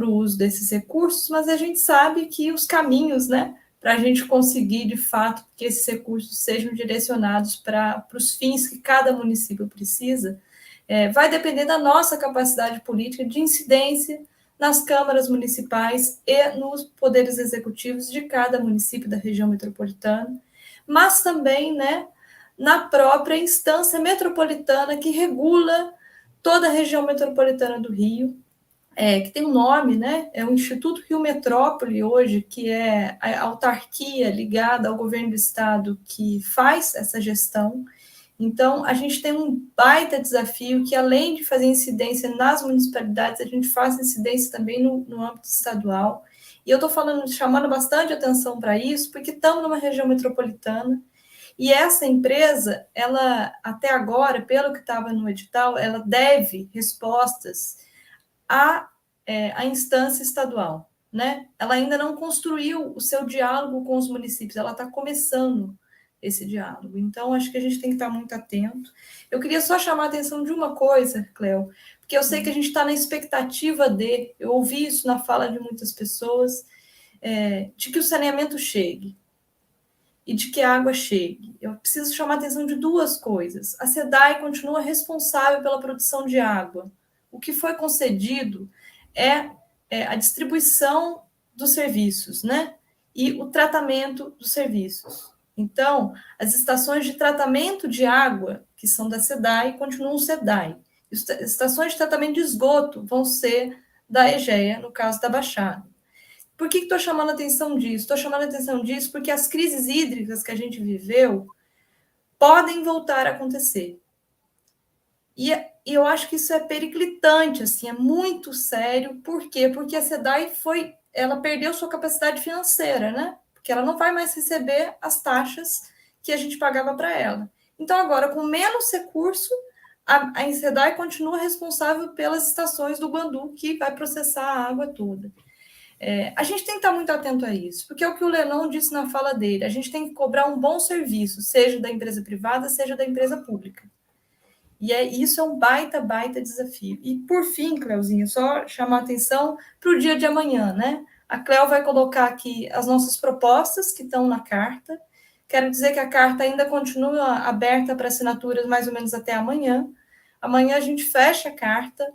para o uso desses recursos, mas a gente sabe que os caminhos, né, para a gente conseguir, de fato, que esses recursos sejam direcionados para os fins que cada município precisa, vai depender da nossa capacidade política de incidência nas câmaras municipais e nos poderes executivos de cada município da região metropolitana, mas também, né, na própria instância metropolitana que regula toda a região metropolitana do Rio, que tem um nome, né? É o Instituto Rio Metrópole hoje, que é a autarquia ligada ao governo do estado que faz essa gestão. Então, a gente tem um baita desafio que, além de fazer incidência nas municipalidades, a gente faz incidência também no âmbito estadual. E eu estou chamando bastante atenção para isso, porque estamos numa região metropolitana, e essa empresa, ela, até agora, pelo que estava no edital, ela deve respostas à instância estadual, né? Ela ainda não construiu o seu diálogo com os municípios, ela está começando esse diálogo. Então, acho que a gente tem que estar muito atento. Eu queria só chamar a atenção de uma coisa, Cleo, porque eu sei que a gente está na expectativa eu ouvi isso na fala de muitas pessoas, de que o saneamento chegue e de que a água chegue. Eu preciso chamar a atenção de duas coisas. A SEDAI continua responsável pela produção de água. O que foi concedido é a distribuição dos serviços, né? E o tratamento dos serviços. Então, as estações de tratamento de água, que são da SEDAI, continuam SEDAI. Estações de tratamento de esgoto vão ser da EGEA, no caso da Baixada. Por que estou chamando a atenção disso? Estou chamando a atenção disso porque as crises hídricas que a gente viveu podem voltar a acontecer. E eu acho que isso é periclitante, assim, é muito sério. Por quê? Porque a SEDAI ela perdeu sua capacidade financeira, né? Porque ela não vai mais receber as taxas que a gente pagava para ela. Então, agora, com menos recurso, a SEDAI continua responsável pelas estações do Guandu, que vai processar a água toda. A gente tem que estar muito atento a isso, porque é o que o Lenon disse na fala dele, a gente tem que cobrar um bom serviço, seja da empresa privada, seja da empresa pública. E isso é um baita desafio. E, por fim, Cleuzinha, só chamar a atenção para o dia de amanhã, né? A Cleo vai colocar aqui as nossas propostas que estão na carta. Quero dizer que a carta ainda continua aberta para assinaturas mais ou menos até amanhã. Amanhã a gente fecha a carta,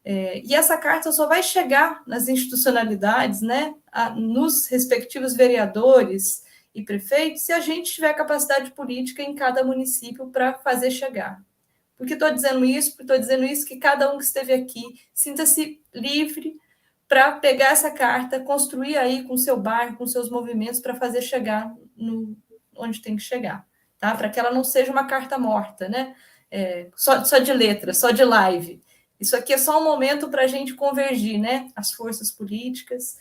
e essa carta só vai chegar nas institucionalidades, né, nos respectivos vereadores e prefeitos, se a gente tiver capacidade política em cada município para fazer chegar. Por que estou dizendo isso? Porque estou dizendo isso que cada um que esteve aqui sinta-se livre para pegar essa carta, construir aí com o seu bairro, com seus movimentos, para fazer chegar onde tem que chegar, tá? Para que ela não seja uma carta morta, né? Só de letra, só de live. Isso aqui é só um momento para a gente convergir, né? As forças políticas.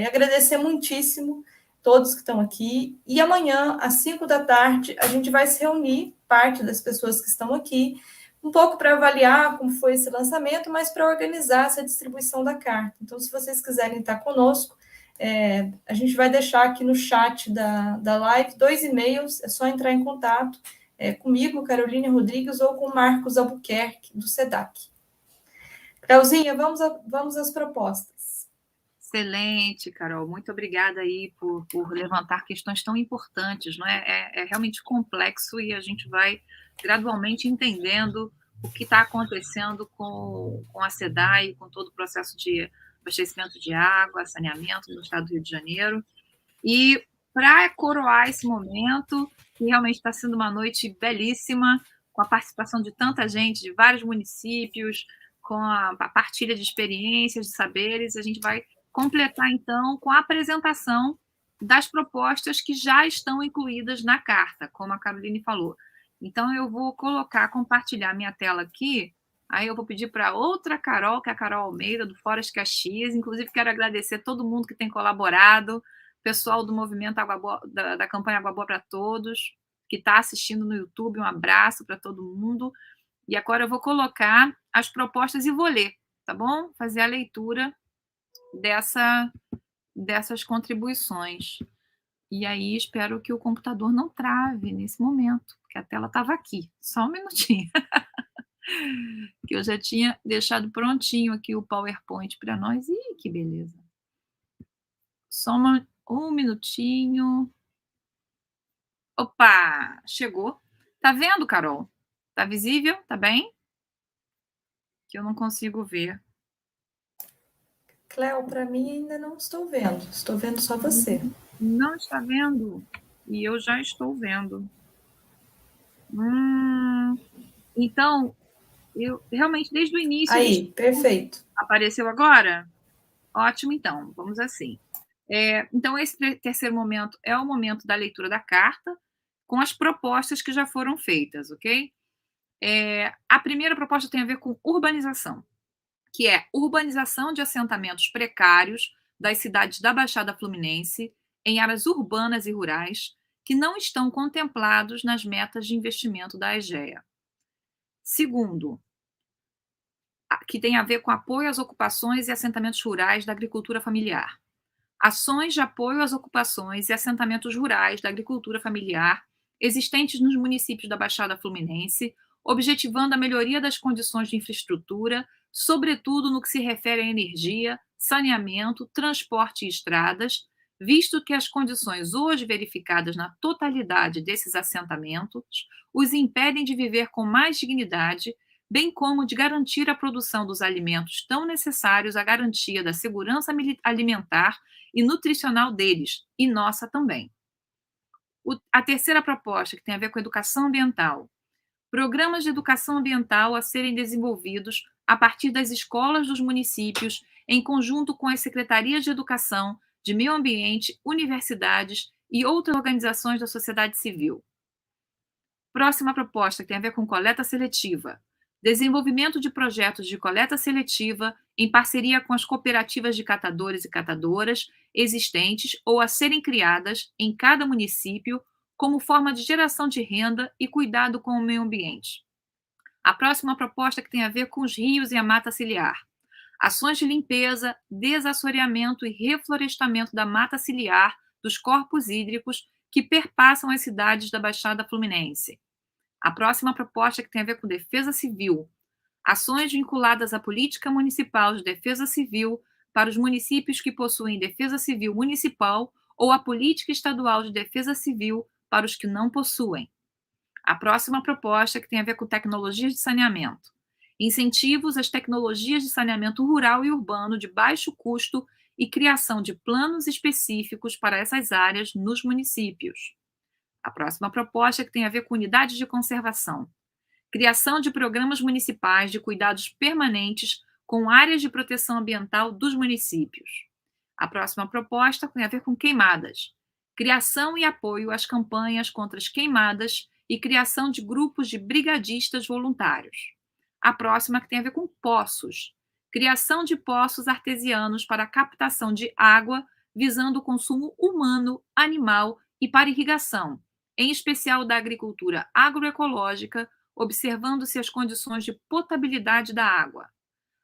Agradecer muitíssimo todos que estão aqui. E amanhã, às 5 da tarde, a gente vai se reunir, parte das pessoas que estão aqui, um pouco para avaliar como foi esse lançamento, mas para organizar essa distribuição da carta. Então, se vocês quiserem estar conosco, a gente vai deixar aqui no chat da live 2 e-mails, é só entrar em contato comigo, Caroline Rodrigues, ou com Marcos Albuquerque, do SEDAC. Cleuzinha, vamos às propostas. Excelente, Carol. Muito obrigada aí por levantar questões tão importantes, não é? É realmente complexo e a gente vai gradualmente entendendo o que está acontecendo com a SEDAI, com todo o processo de abastecimento de água, saneamento no estado do Rio de Janeiro. E para coroar esse momento, que realmente está sendo uma noite belíssima, com a participação de tanta gente, de vários municípios, com a partilha de experiências, de saberes, a gente vai completar, então, com a apresentação das propostas que já estão incluídas na carta, como a Caroline falou. Então, eu vou compartilhar minha tela aqui, aí eu vou pedir para outra Carol, que é a Carol Almeida, do Fora de Caxias. Inclusive, quero agradecer a todo mundo que tem colaborado, pessoal do movimento Água Boa, da campanha Água Boa para Todos, que está assistindo no YouTube. Um abraço para todo mundo. E agora eu vou colocar as propostas e vou ler, tá bom? Fazer a leitura dessas contribuições. E aí espero que o computador não trave nesse momento, porque a tela estava aqui. Só um minutinho. Que eu já tinha deixado prontinho aqui o PowerPoint para nós. Ih, que beleza. Só um minutinho. Opa, chegou. Tá vendo, Carol? Tá visível? Tá bem? Que eu não consigo ver. Cléo, para mim ainda não estou vendo. Estou vendo só você. Não está vendo? E eu já estou vendo. Então, eu realmente, desde o início... Aí, perfeito. Apareceu agora? Ótimo, então. Vamos assim. Então, esse terceiro momento é o momento da leitura da carta, com as propostas que já foram feitas, ok? A primeira proposta tem a ver com urbanização, que é urbanização de assentamentos precários das cidades da Baixada Fluminense em áreas urbanas e rurais que não estão contemplados nas metas de investimento da AGEA. Segundo, que tem a ver com apoio às ocupações e assentamentos rurais da agricultura familiar. Ações de apoio às ocupações e assentamentos rurais da agricultura familiar existentes nos municípios da Baixada Fluminense, objetivando a melhoria das condições de infraestrutura, sobretudo no que se refere à energia, saneamento, transporte e estradas, visto que as condições hoje verificadas na totalidade desses assentamentos os impedem de viver com mais dignidade, bem como de garantir a produção dos alimentos tão necessários à garantia da segurança alimentar e nutricional deles, e nossa também. A terceira proposta, que tem a ver com educação ambiental. Programas de educação ambiental a serem desenvolvidos a partir das escolas dos municípios, em conjunto com as secretarias de educação, de meio ambiente, universidades e outras organizações da sociedade civil. Próxima proposta, que tem a ver com coleta seletiva. Desenvolvimento de projetos de coleta seletiva em parceria com as cooperativas de catadores e catadoras existentes ou a serem criadas em cada município como forma de geração de renda e cuidado com o meio ambiente. A próxima proposta, que tem a ver com os rios e a mata ciliar. Ações de limpeza, desassoreamento e reflorestamento da mata ciliar dos corpos hídricos que perpassam as cidades da Baixada Fluminense. A próxima proposta, que tem a ver com defesa civil. Ações vinculadas à política municipal de defesa civil para os municípios que possuem defesa civil municipal ou a política estadual de defesa civil para os que não possuem. A próxima proposta, que tem a ver com tecnologias de saneamento. Incentivos às tecnologias de saneamento rural e urbano de baixo custo e criação de planos específicos para essas áreas nos municípios. A próxima proposta, que tem a ver com unidades de conservação. Criação de programas municipais de cuidados permanentes com áreas de proteção ambiental dos municípios. A próxima proposta tem a ver com queimadas. Criação e apoio às campanhas contra as queimadas e criação de grupos de brigadistas voluntários. A próxima, que tem a ver com poços. Criação de poços artesianos para a captação de água visando o consumo humano, animal e para irrigação, em especial da agricultura agroecológica, observando-se as condições de potabilidade da água.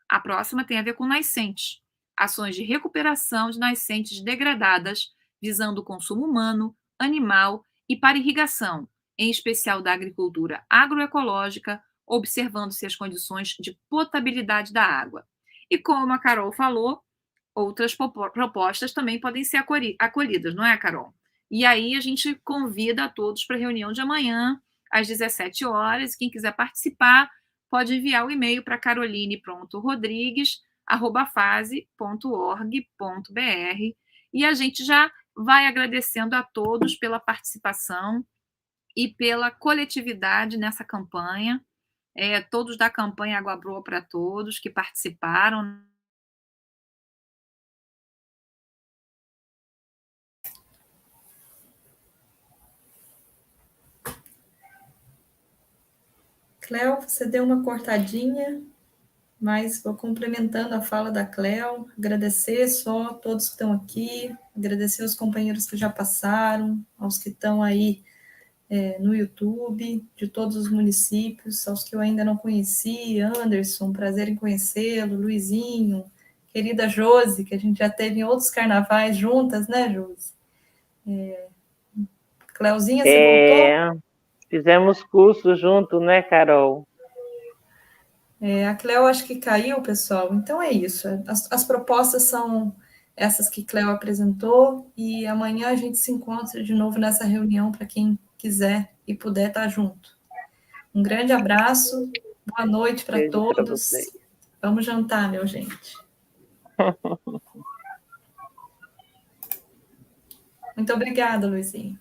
A próxima tem a ver com nascentes. Ações de recuperação de nascentes degradadas, visando o consumo humano, animal e para irrigação, em especial da agricultura agroecológica, observando-se as condições de potabilidade da água. E como a Carol falou, outras propostas também podem ser acolhidas, não é, Carol? E aí a gente convida a todos para a reunião de amanhã, às 17 horas. Quem quiser participar, pode enviar o e-mail para caroline.rodrigues@fase.org.br. E a gente já vai agradecendo a todos pela participação e pela coletividade nessa campanha. Todos da campanha Água Boa para Todos que participaram. Cléo, você deu uma cortadinha, mas vou complementando a fala da Cléo, agradecer só a todos que estão aqui, agradecer aos companheiros que já passaram, aos que estão aí no YouTube, de todos os municípios, aos que eu ainda não conheci, Anderson, prazer em conhecê-lo, Luizinho, querida Josi, que a gente já teve em outros carnavais juntas, né, Josi? Cléuzinha, você voltou? Fizemos curso junto, né, Carol? A Cleo acho que caiu, pessoal. Então é isso. As propostas são essas que Cleo apresentou, e amanhã a gente se encontra de novo nessa reunião para quem quiser e puder estar junto. Um grande abraço, boa noite para todos. Vamos jantar, meu gente. Muito obrigada, Luizinho.